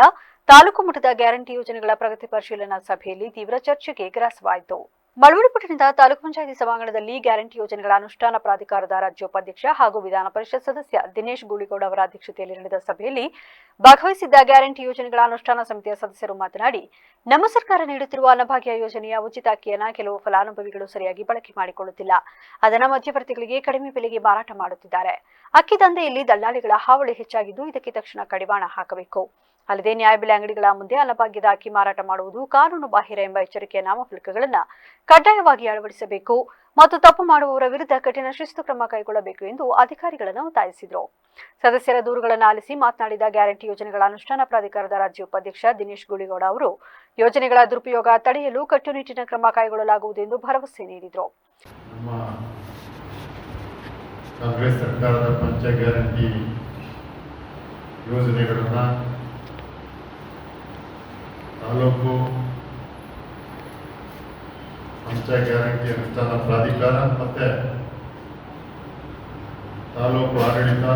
ತಾಲೂಕು ಮಟ್ಟದ ಗ್ಯಾರಂಟಿ ಯೋಜನೆಗಳ ಪ್ರಗತಿ ಪರಿಶೀಲನಾ ಸಭೆಯಲ್ಲಿ ತೀವ್ರ ಚರ್ಚೆಗೆ ಗ್ರಾಸವಾಯಿತು. ಮಳವಳ್ಳಿ ಪಟ್ಟಣದ ತಾಲೂಕು ಪಂಚಾಯಿತಿ ಸಭಾಂಗಣದಲ್ಲಿ ಗ್ಯಾರಂಟಿ ಯೋಜನೆಗಳ ಅನುಷ್ಠಾನ ಪ್ರಾಧಿಕಾರದ ರಾಜ್ಯೋಪಾಧ್ಯಕ್ಷ ಹಾಗೂ ವಿಧಾನ ಪರಿಷತ್ ಸದಸ್ಯ ದಿನೇಶ್ ಗೂಳಿಗೌಡ ಅವರ ಅಧ್ಯಕ್ಷತೆಯಲ್ಲಿ ನಡೆದ ಸಭೆಯಲ್ಲಿ ಭಾಗವಹಿಸಿದ್ದ ಗ್ಯಾರಂಟಿ ಯೋಜನೆಗಳ ಅನುಷ್ಠಾನ ಸಮಿತಿಯ ಸದಸ್ಯರು ಮಾತನಾಡಿ, ನಮ್ಮ ಸರ್ಕಾರ ನೀಡುತ್ತಿರುವ ಅನ್ನಭಾಗ್ಯ ಯೋಜನೆಯ ಉಚಿತ ಅಕ್ಕಿಯನ್ನು ಕೆಲವು ಫಲಾನುಭವಿಗಳು ಸರಿಯಾಗಿ ಬಳಕೆ ಮಾಡಿಕೊಳ್ಳುತ್ತಿಲ್ಲ. ಅದನ್ನು ಮಧ್ಯವರ್ತಿಗಳಿಗೆ ಕಡಿಮೆ ಬೆಲೆಗೆ ಮಾರಾಟ ಮಾಡುತ್ತಿದ್ದಾರೆ. ಅಕ್ಕಿ ದಂಧೆಯಲ್ಲಿ ದಲ್ಲಾಳಿಗಳ ಹಾವಳಿ ಹೆಚ್ಚಾಗಿದ್ದು, ಇದಕ್ಕೆ ತಕ್ಷಣ ಕಡಿವಾಣ ಹಾಕಬೇಕು. ಅಲ್ಲದೆ ನ್ಯಾಯಬೆಲೆ ಅಂಗಡಿಗಳ ಮುಂದೆ ಅನ್ನಭಾಗ್ಯದ ಅಕ್ಕಿ ಮಾರಾಟ ಮಾಡುವುದು ಕಾನೂನು ಬಾಹಿರ ಎಂಬ ಎಚ್ಚರಿಕೆಯ ನಾಮಫಲಕಗಳನ್ನು ಕಡ್ಡಾಯವಾಗಿ ಅಳವಡಿಸಬೇಕು ಮತ್ತು ತಪ್ಪು ಮಾಡುವವರ ವಿರುದ್ಧ ಕಠಿಣ ಶಿಸ್ತು ಕ್ರಮ ಕೈಗೊಳ್ಳಬೇಕು ಎಂದು ಅಧಿಕಾರಿಗಳನ್ನು ಒತ್ತಾಯಿಸಿದರು. ಸದಸ್ಯರ ದೂರುಗಳನ್ನು ಆಲಿಸಿ ಮಾತನಾಡಿದ ಗ್ಯಾರಂಟಿ ಯೋಜನೆಗಳ ಅನುಷ್ಠಾನ ಪ್ರಾಧಿಕಾರದ ರಾಜ್ಯ ಉಪಾಧ್ಯಕ್ಷ ದಿನೇಶ್ ಗೂಳಿಗೌಡ ಅವರು ಯೋಜನೆಗಳ ದುರುಪಯೋಗ ತಡೆಯಲು ಕಟ್ಟುನಿಟ್ಟಿನ ಕ್ರಮ ಕೈಗೊಳ್ಳಲಾಗುವುದು ಎಂದು ಭರವಸೆ ನೀಡಿದರು. ಕಾಂಗ್ರೆಸ್ ಸರ್ಕಾರದ ಪಂಚ ಗ್ಯಾರಂಟಿ ಯೋಜನೆಗಳನ್ನು ತಾಲೂಕು ಪಂಚ ಗ್ಯಾರಂಟಿ ಅನುಷ್ಠಾನ ಪ್ರಾಧಿಕಾರ ಮತ್ತು ತಾಲೂಕು ಆಡಳಿತ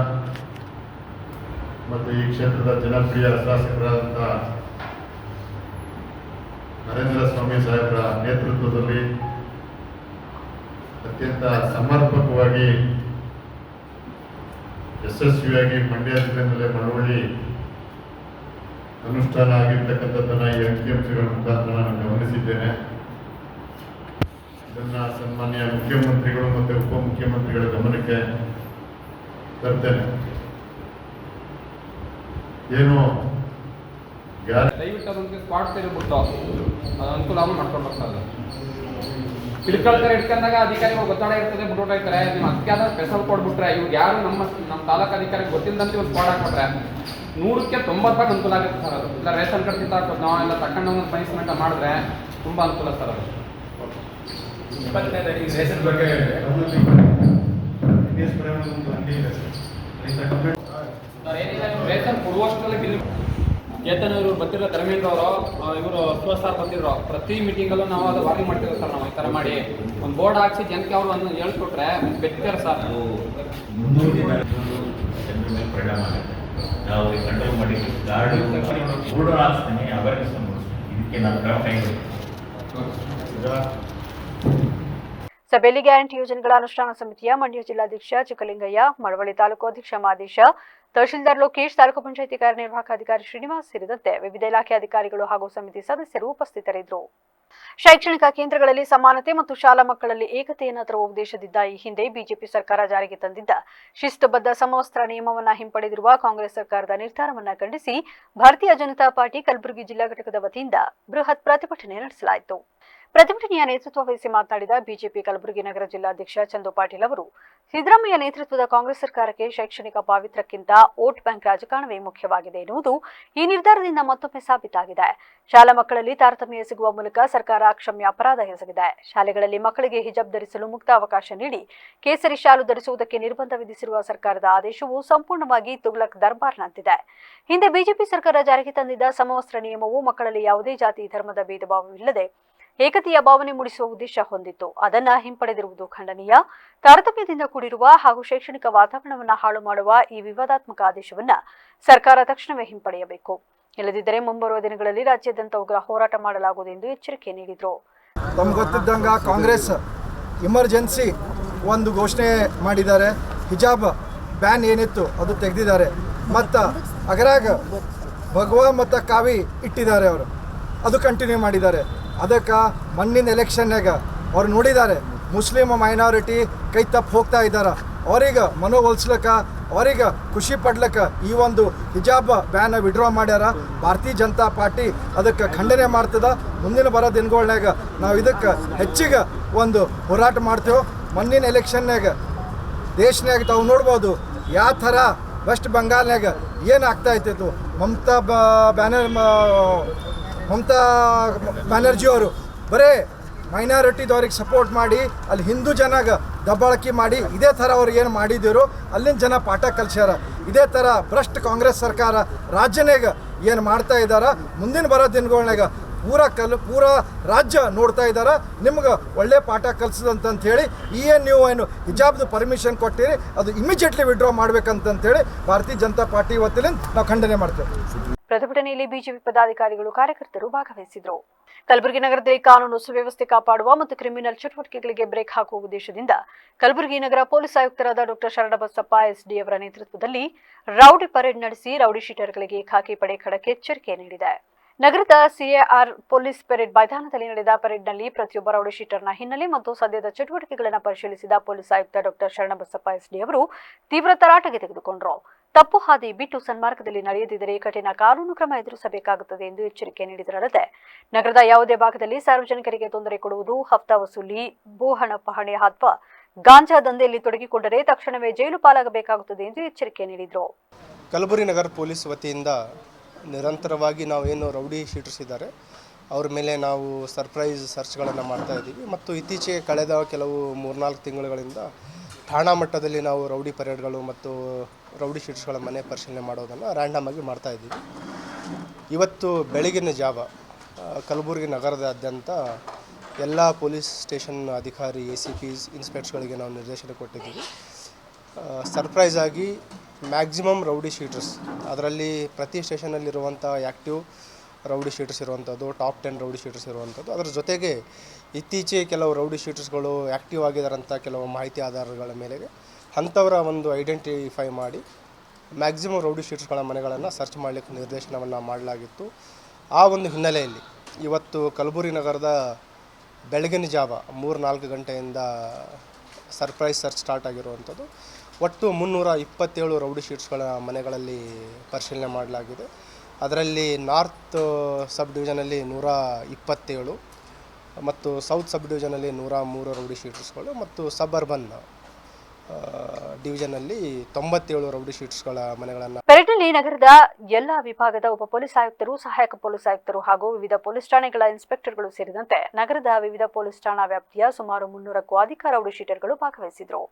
ಮತ್ತು ಈ ಕ್ಷೇತ್ರದ ಜನಪ್ರಿಯ ಶಾಸಕರಾದಂಥ ನರೇಂದ್ರ ಸ್ವಾಮಿ ಸಾಹೇಬರ ನೇತೃತ್ವದಲ್ಲಿ ಅತ್ಯಂತ ಸಮರ್ಪಕವಾಗಿ ಯಶಸ್ವಿಯಾಗಿ ಮಂಡ್ಯ ಜಿಲ್ಲೆ ಮೇಲೆ ಮಳವಳ್ಳಿ ಅನುಷ್ಠಾನ ಆಗಿರ್ತಕ್ಕಂಥದ್ದನ್ನು ಈ ಅಂಕಿಅಂಶಗಳ ಮುಖಾಂತರ ನಾನು ಗಮನಿಸಿದ್ದೇನೆ. ಇದನ್ನು ಸನ್ಮಾನ್ಯ ಮುಖ್ಯಮಂತ್ರಿಗಳು ಮತ್ತು ಉಪಮುಖ್ಯಮಂತ್ರಿಗಳ ಗಮನಕ್ಕೆ ತರ್ತೇನೆ. ಏನು ದಯವಿಟ್ಟು ಅದಕ್ಕೆ ಸ್ಪಾಟ್ ತೆಗೆದುಬಿಟ್ಟು ಅನುಕೂಲ ಮಾಡ್ಕೊಂಡು ಹೋಗ್ತಾರೆ. ಇಳ್ಕೊಳ್ತಾರೆ, ಇಟ್ಕೊಂಡಾಗ ಅಧಿಕಾರಿಗಳು ಗೊತ್ತಾಡ ಇರ್ತದೆ, ಬಿಟ್ಟು ಇರ್ತಾರೆ. ನೀವು ಅದಕ್ಕೆ ಆದ ಸ್ಪೆಷಲ್ ಕೊಡ್ಬಿಟ್ರೆ ಇವ್ರು ಯಾರು ನಮ್ಮ ತಾಲೂಕು ಅಧಿಕಾರಿಗೆ ಗೊತ್ತಿಲ್ಲದಂತೆ ಒಂದು ಸ್ಪಾಟ್ ಹಾಕ್ಬಿಟ್ರೆ 100ಕ್ಕೆ 90% ಅನುಕೂಲ ಆಗುತ್ತೆ ಸರ್. ಅದು ಇಲ್ಲ ರೇಷನ್ ಕಾರ್ಡ್ ಕಿತ್ತ ಹಾಕೋದು ನಾವು ಎಲ್ಲ ತಗೊಂಡು ಒಂದು ಪನಿಷ್ಮೆಂಟ್ ಮಾಡಿದ್ರೆ ತುಂಬ ಅನುಕೂಲ ಸರ್. ಅದು 25ನೇ ರೇಷನ್ ಬಗ್ಗೆ ರೇಷನ್ ಕೊಡುವಷ್ಟರಲ್ಲಿ ಬಿಲ್ ಚೇತನ್ ಇವರು ಬರ್ತಿರೋ ಧರ್ಮೇಂದ್ರ ಅವರು ಇವರು ಸರ್ ಬರ್ತಿದ್ರು. ಪ್ರತಿ ಮೀಟಿಂಗಲ್ಲೂ ನಾವು ಅದು ವಾರ್ನಿಂಗ್ ಮಾಡ್ತಿದ್ವಿ ಸರ್. ನಾವು ಈ ಥರ ಮಾಡಿ ಒಂದು ಬೋರ್ಡ್ ಹಾಕ್ಸಿ ಜನಕ್ಕೆ ಅವರು ಒಂದು ಹೇಳ್ಕೊಟ್ರೆ ಬೆಟ್ತಾರೆ ಸರ್. ಪರಿಣಾಮ ಆಗುತ್ತೆ. ನಾವು ಕಂಟ್ರೋಲ್ ಮಾಡಿ ಗಾಡಿ ಬೋರ್ಡ್ ಹಾಕ್ಸ್ತೀನಿ, ಅವೇರ್ನೆಸ್ ಇದಕ್ಕೆ ನಾವು ಕ್ರಮ ಕೈಗೊಳ್ಳಿ. ಸಭೆಯಲ್ಲಿ ಗ್ಯಾರಂಟಿ ಯೋಜನೆಗಳ ಅನುಷ್ಠಾನ ಸಮಿತಿಯ ಮಂಡ್ಯ ಜಿಲ್ಲಾಧ್ಯಕ್ಷ ಚಿಕ್ಕಲಿಂಗಯ್ಯ, ಮಳವಳ್ಳಿ ತಾಲೂಕು ಅಧ್ಯಕ್ಷ ಮಾದೇಶ, ತಹಶೀಲ್ದಾರ್ ಲೋಕೇಶ್, ತಾಲೂಕು ಪಂಚಾಯಿತಿ ಕಾರ್ಯನಿರ್ವಾಹಕ ಅಧಿಕಾರಿ ಶ್ರೀನಿವಾಸ್ ಸೇರಿದಂತೆ ವಿವಿಧ ಇಲಾಖೆ ಅಧಿಕಾರಿಗಳು ಹಾಗೂ ಸಮಿತಿ ಸದಸ್ಯರು ಉಪಸ್ಥಿತರಿದ್ದರು. ಶೈಕ್ಷಣಿಕ ಕೇಂದ್ರಗಳಲ್ಲಿ ಸಮಾನತೆ ಮತ್ತು ಶಾಲಾ ಮಕ್ಕಳಲ್ಲಿ ಏಕತೆಯನ್ನು ತರುವ ಉದ್ದೇಶದಿಂದ ಈ ಹಿಂದೆ ಬಿಜೆಪಿ ಸರ್ಕಾರ ಜಾರಿಗೆ ತಂದಿದ್ದ ಶಿಸ್ತುಬದ್ಧ ಸಮವಸ್ತ್ರ ನಿಯಮವನ್ನು ಹಿಂಪಡೆದಿರುವ ಕಾಂಗ್ರೆಸ್ ಸರ್ಕಾರದ ನಿರ್ಧಾರವನ್ನು ಖಂಡಿಸಿ ಭಾರತೀಯ ಜನತಾ ಪಾರ್ಟಿ ಕಲಬುರಗಿ ಜಿಲ್ಲಾ ಘಟಕದ ವತಿಯಿಂದ ಬೃಹತ್ ಪ್ರತಿಭಟನೆ ನಡೆಸಲಾಯಿತು. ಪ್ರತಿಭಟನೆಯ ನೇತೃತ್ವ ವಹಿಸಿ ಮಾತನಾಡಿದ ಬಿಜೆಪಿ ಕಲಬುರಗಿ ನಗರ ಜಿಲ್ಲಾಧ್ಯಕ್ಷ ಚಂದು ಪಾಟೀಲ್ ಅವರು, ಸಿದ್ದರಾಮಯ್ಯ ನೇತೃತ್ವದ ಕಾಂಗ್ರೆಸ್ ಸರ್ಕಾರಕ್ಕೆ ಶೈಕ್ಷಣಿಕ ಪಾವಿತ್ರಕ್ಕಿಂತ ವೋಟ್ ಬ್ಯಾಂಕ್ ರಾಜಕಾರಣವೇ ಮುಖ್ಯವಾಗಿದೆ ಎನ್ನುವುದು ಈ ನಿರ್ಧಾರದಿಂದ ಮತ್ತೊಮ್ಮೆ ಸಾಬೀತಾಗಿದೆ. ಶಾಲಾ ಮಕ್ಕಳಲ್ಲಿ ತಾರತಮ್ಯ ಎಸಗುವ ಮೂಲಕ ಸರ್ಕಾರ ಅಕ್ಷಮ್ಯ ಅಪರಾಧ ಎಸಗಿದೆ. ಶಾಲೆಗಳಲ್ಲಿ ಮಕ್ಕಳಿಗೆ ಹಿಜಾಬ್ ಧರಿಸಲು ಮುಕ್ತ ಅವಕಾಶ ನೀಡಿ ಕೇಸರಿ ಶಾಲು ಧರಿಸುವುದಕ್ಕೆ ನಿರ್ಬಂಧ ವಿಧಿಸಿರುವ ಸರ್ಕಾರದ ಆದೇಶವು ಸಂಪೂರ್ಣವಾಗಿ ತುಗ್ಲಕ್ ದರ್ಬಾರ್ನಂತಿದೆ. ಹಿಂದೆ ಬಿಜೆಪಿ ಸರ್ಕಾರ ಜಾರಿಗೆ ತಂದಿದ್ದ ಸಮವಸ್ತ್ರ ನಿಯಮವು ಮಕ್ಕಳಲ್ಲಿ ಯಾವುದೇ ಜಾತಿ ಧರ್ಮದ ಭೇದ ಭಾವವಿಲ್ಲದೆ ಏಕತೆಯ ಭಾವನೆ ಮೂಡಿಸುವ ಉದ್ದೇಶ ಹೊಂದಿತ್ತು. ಅದನ್ನು ಹಿಂಪಡೆದಿರುವುದು ಖಂಡನೀಯ. ತಾರತಮ್ಯದಿಂದ ಕೂಡಿರುವ ಹಾಗೂ ಶೈಕ್ಷಣಿಕ ವಾತಾವರಣವನ್ನು ಹಾಳು ಮಾಡುವ ಈ ವಿವಾದಾತ್ಮಕ ಆದೇಶವನ್ನು ಸರ್ಕಾರ ತಕ್ಷಣವೇ ಹಿಂಪಡೆಯಬೇಕು. ಇಲ್ಲದಿದ್ದರೆ ಮುಂಬರುವ ದಿನಗಳಲ್ಲಿ ರಾಜ್ಯಾದ್ಯಂತ ಉಗ್ರ ಹೋರಾಟ ಮಾಡಲಾಗುವುದು ಎಂದು ಎಚ್ಚರಿಕೆ ನೀಡಿದರು. ತಮ್ಗೆ ಗೊತ್ತಿದ್ದಂಗೆ ಕಾಂಗ್ರೆಸ್ ಎಮರ್ಜೆನ್ಸಿ ಒಂದು ಘೋಷಣೆ ಮಾಡಿದ್ದಾರೆ. ಹಿಜಾಬ್ ಬ್ಯಾನ್ ಏನಿತ್ತು ಅದು ತೆಗೆದಿದ್ದಾರೆ. ಮತ್ತು ಅಗರಾಗ ಭಗವಾ ಮತ್ತು ಕಾವಿ ಇಟ್ಟಿದ್ದಾರೆ. ಅವರು ಅದು ಕಂಟಿನ್ಯೂ ಮಾಡಿದ್ದಾರೆ. ಅದಕ್ಕೆ ಮಣ್ಣಿನ ಎಲೆಕ್ಷನ್ನಾಗ ಅವ್ರು ನೋಡಿದ್ದಾರೆ ಮುಸ್ಲಿಮ್ ಮೈನಾರಿಟಿ ಕೈ ತಪ್ಪು ಹೋಗ್ತಾ ಇದ್ದಾರೆ. ಅವ್ರಿಗೆ ಮನವೊಲಿಸ್ಲಿಕ್ಕೆ ಅವ್ರಿಗೆ ಖುಷಿ ಪಡ್ಲಿಕ್ಕೆ ಈ ಒಂದು ಹಿಜಾಬ್ ಬ್ಯಾನ್ ವಿಡ್ರಾ ಮಾಡ್ಯಾರ. ಭಾರತೀಯ ಜನತಾ ಪಾರ್ಟಿ ಅದಕ್ಕೆ ಖಂಡನೆ ಮಾಡ್ತದ. ಮುಂದಿನ ಬರೋ ದಿನಗಳ್ನಾಗ ನಾವು ಇದಕ್ಕೆ ಹೆಚ್ಚಿಗೆ ಒಂದು ಹೋರಾಟ ಮಾಡ್ತೇವೆ. ಮುಂದಿನ ಎಲೆಕ್ಷನ್ನಾಗ ದೇಶನಾಗ ತಾವು ನೋಡ್ಬೋದು ಯಾವ ಥರ ವೆಸ್ಟ್ ಬೆಂಗಾಲ್ನಾಗ ಏನು ಆಗ್ತಾ ಇತ್ತು. ಮಮತಾ ಬ್ಯಾನರ್ಜಿ ಅವರು ಬರೇ ಮೈನಾರಿಟಿದವ್ರಿಗೆ ಸಪೋರ್ಟ್ ಮಾಡಿ ಅಲ್ಲಿ ಹಿಂದೂ ಜನಾಗ ದಬ್ಬಾಳಿಕೆ ಮಾಡಿ ಇದೇ ಥರ ಅವ್ರು ಏನು ಮಾಡಿದಿರು ಅಲ್ಲಿನ ಜನ ಪಾಠ ಕಲಿಸ್ಯಾರ. ಇದೇ ಥರ ಭ್ರಷ್ಟ ಕಾಂಗ್ರೆಸ್ ಸರ್ಕಾರ ರಾಜ್ಯನಾಗ ಏನು ಮಾಡ್ತಾ ಇದ್ದಾರೆ. ಮುಂದಿನ ಬರೋ ದಿನಗಳ್ನಾಗ ಪೂರ ರಾಜ್ಯ ನೋಡ್ತಾ ಇದ್ದಾರೆ. ನಿಮ್ಗೆ ಒಳ್ಳೆ ಪಾಠ ಕಲಿಸದಂತ ಹೇಳಿ ನೀವು ಏನು ಹಿಜಾಬ್ದು ಪರ್ಮಿಷನ್ ಕೊಟ್ಟಿರಿ ಅದು ಇಮಿಡಿಯೇಟ್ಲಿ ವಿಡ್ರಾ ಮಾಡ್ಬೇಕಂತೇಳಿ ಭಾರತೀಯ ಜನತಾ ಪಾರ್ಟಿ ವತಿಯಿಂದ ನಾವು ಖಂಡನೆ ಮಾಡ್ತೇವೆ. ಪ್ರತಿಭಟನೆಯಲ್ಲಿ ಬಿಜೆಪಿ ಪದಾಧಿಕಾರಿಗಳು ಕಾರ್ಯಕರ್ತರು ಭಾಗವಹಿಸಿದರು. ಕಲಬುರಗಿ ನಗರದಲ್ಲಿ ಕಾನೂನು ಸುವ್ಯವಸ್ಥೆ ಕಾಪಾಡುವ ಮತ್ತು ಕ್ರಿಮಿನಲ್ ಚಟುವಟಿಕೆಗಳಿಗೆ ಬ್ರೇಕ್ ಹಾಕುವ ಉದ್ದೇಶದಿಂದ ಕಲಬುರಗಿ ನಗರ ಪೊಲೀಸ್ ಆಯುಕ್ತರಾದ ಡಾ ಶರಣಬಸಪ್ಪ ಎಸ್ಡಿ ಅವರ ನೇತೃತ್ವದಲ್ಲಿ ರೌಡಿ ಪರೇಡ್ ನಡೆಸಿ ರೌಡಿ ಶೀಟರ್ಗಳಿಗೆ ಖಾಕಿ ಪಡೆ ಖಡಕ್ ಎಚ್ಚರಿಕೆ ನೀಡಿದೆ. ನಗರದ ಸಿಎಆರ್ ಪೊಲೀಸ್ ಪರೇಡ್ ಮೈದಾನದಲ್ಲಿ ನಡೆದ ಪರೇಡ್ನಲ್ಲಿ ಪ್ರತಿಯೊಬ್ಬ ರೌಡಿ ಶೀಟರ್ನ ಹಿನ್ನೆಲೆ ಮತ್ತು ಸದ್ಯದ ಚಟುವಟಿಕೆಗಳನ್ನು ಪರಿಶೀಲಿಸಿದ ಪೊಲೀಸ್ ಆಯುಕ್ತ ಡಾ ಶರಣಬಸಪ್ಪ ಎಸ್ಡಿ ಅವರು ತೀವ್ರ ತರಾಟೆಗೆ ತೆಗೆದುಕೊಂಡರು. ತಪ್ಪು ಹಾದಿ ಬಿಟ್ಟು ಸನ್ಮಾರ್ಗದಲ್ಲಿ ನಡೆಯದಿದ್ದರೆ ಕಠಿಣ ಕಾನೂನು ಕ್ರಮ ಎದುರಿಸಬೇಕಾಗುತ್ತದೆ ಎಂದು ಎಚ್ಚರಿಕೆ ನೀಡಿದರಲ್ಲದೆ ನಗರದ ಯಾವುದೇ ಭಾಗದಲ್ಲಿ ಸಾರ್ವಜನಿಕರಿಗೆ ತೊಂದರೆ ಕೊಡುವುದು, ಹಫ್ತಾ ವಸೂಲಿ, ಭೂ ಹಣ ಪಹಣೆ ಅಥವಾ ಗಾಂಜಾ ದಂಧೆಯಲ್ಲಿ ತೊಡಗಿಕೊಂಡರೆ ತಕ್ಷಣವೇ ಜೈಲು ಪಾಲಾಗಬೇಕಾಗುತ್ತದೆ ಎಂದು ಎಚ್ಚರಿಕೆ ನೀಡಿದರು. ಕಲಬುರಗಿ ನಗರ ಪೊಲೀಸ್ ವತಿಯಿಂದ ನಿರಂತರವಾಗಿ ನಾವೇನು ರೌಡಿ ಶೀಟರ್ಸ್ ಇದ್ದಾರೆ ಅವ್ರ ಮೇಲೆ ನಾವು ಸರ್ಪ್ರೈಸ್ ಸರ್ಚ್ಗಳನ್ನು ಮಾಡ್ತಾ ಇದ್ದೀವಿ ಮತ್ತು ಇತ್ತೀಚೆಗೆ ಕಳೆದ ಕೆಲವು 3-4 ತಿಂಗಳುಗಳಿಂದ ಠಾಣಾ ಮಟ್ಟದಲ್ಲಿ ನಾವು ರೌಡಿ ಪರೇಡ್ಗಳು ಮತ್ತು ರೌಡಿ ಶೀಟರ್ಸ್ಗಳ ಮನೆ ಪರಿಶೀಲನೆ ಮಾಡೋದನ್ನು ರ್ಯಾಂಡಮ್ ಆಗಿ ಮಾಡ್ತಾ ಇದ್ದೀವಿ. ಇವತ್ತು ಬೆಳಗಿನ ಜಾವ ಕಲಬುರಗಿ ನಗರದಾದ್ಯಂತ ಎಲ್ಲ ಪೊಲೀಸ್ ಸ್ಟೇಷನ್ ಅಧಿಕಾರಿ ACPs ಇನ್ಸ್ಪೆಕ್ಟರ್ಸ್ಗಳಿಗೆ ನಾವು ನಿರ್ದೇಶನ ಕೊಟ್ಟಿದ್ದೀವಿ. ಸರ್ಪ್ರೈಸ್ ಆಗಿ ಮ್ಯಾಕ್ಸಿಮಮ್ ರೌಡಿ ಶೀಟರ್ಸ್ ಅದರಲ್ಲಿ ಪ್ರತಿ ಸ್ಟೇಷನಲ್ಲಿರುವಂಥ ಆ್ಯಕ್ಟಿವ್ ರೌಡಿ ಶೀಟರ್ಸ್ ಇರುವಂಥದ್ದು, ಟಾಪ್ 10 ರೌಡಿ ಶೀಟರ್ಸ್ ಇರುವಂಥದ್ದು, ಅದರ ಜೊತೆಗೆ ಇತ್ತೀಚೆಗೆ ಕೆಲವು ರೌಡಿ ಶೀಟರ್ಸ್ಗಳು ಆ್ಯಕ್ಟಿವ್ ಆಗಿದ್ದಾರಂಥ ಕೆಲವು ಮಾಹಿತಿ ಆಧಾರಗಳ ಮೇಲೆಗೆ ಅಂಥವರ ಒಂದು ಐಡೆಂಟಿಫೈ ಮಾಡಿ ಮ್ಯಾಕ್ಸಿಮಮ್ ರೌಡಿ ಶೀಟರ್ಸ್ಗಳ ಮನೆಗಳನ್ನು ಸರ್ಚ್ ಮಾಡಲಿಕ್ಕೆ ನಿರ್ದೇಶನವನ್ನು ಮಾಡಲಾಗಿತ್ತು. ಆ ಒಂದು ಹಿನ್ನೆಲೆಯಲ್ಲಿ ಇವತ್ತು ಕಲಬುರಗಿ ನಗರದ ಬೆಳಗಿನ ಜಾವ 3-4 ಗಂಟೆಯಿಂದ ಸರ್ಪ್ರೈಸ್ ಸರ್ಚ್ ಸ್ಟಾರ್ಟ್ ಆಗಿರುವಂಥದ್ದು. ಒಟ್ಟು 327 ರೌಡಿ ಶೀಟ್ಸ್ಗಳ ಮನೆಗಳಲ್ಲಿ ಪರಿಶೀಲನೆ ಮಾಡಲಾಗಿದೆ. ಅದರಲ್ಲಿ ನಾರ್ತ್ ಸಬ್ ಡಿವಿಷನಲ್ಲಿ 127 ಮತ್ತು ಸೌತ್ ಸಬ್ ಡಿವಿಷನಲ್ಲಿ 103 ರೌಡಿ ಶೀಟರ್ಸ್ಗಳು ಮತ್ತು ಸಬ್ ಅರ್ಬನ್ ಡಿವಿಷನ್ನಲ್ಲಿ 97 ರೌಡಿ ಶೀಟರ್ಸ್ಗಳ ಮನೆಗಳನ್ನು. ಪರೇಡ್ನಲ್ಲಿ ನಗರದ ಎಲ್ಲಾ ವಿಭಾಗದ ಉಪ ಪೊಲೀಸ್ ಆಯುಕ್ತರು, ಸಹಾಯಕ ಪೊಲೀಸ್ ಆಯುಕ್ತರು ಹಾಗೂ ವಿವಿಧ ಪೊಲೀಸ್ ಠಾಣೆಗಳ ಇನ್ಸ್ಪೆಕ್ಟರ್ಗಳು ಸೇರಿದಂತೆ ನಗರದ ವಿವಿಧ ಪೊಲೀಸ್ ಠಾಣಾ ವ್ಯಾಪ್ತಿಯ ಸುಮಾರು 300ಕ್ಕೂ ಅಧಿಕ ರೌಡಿ ಶೀಟರ್ಗಳು ಭಾಗವಹಿಸಿದರು.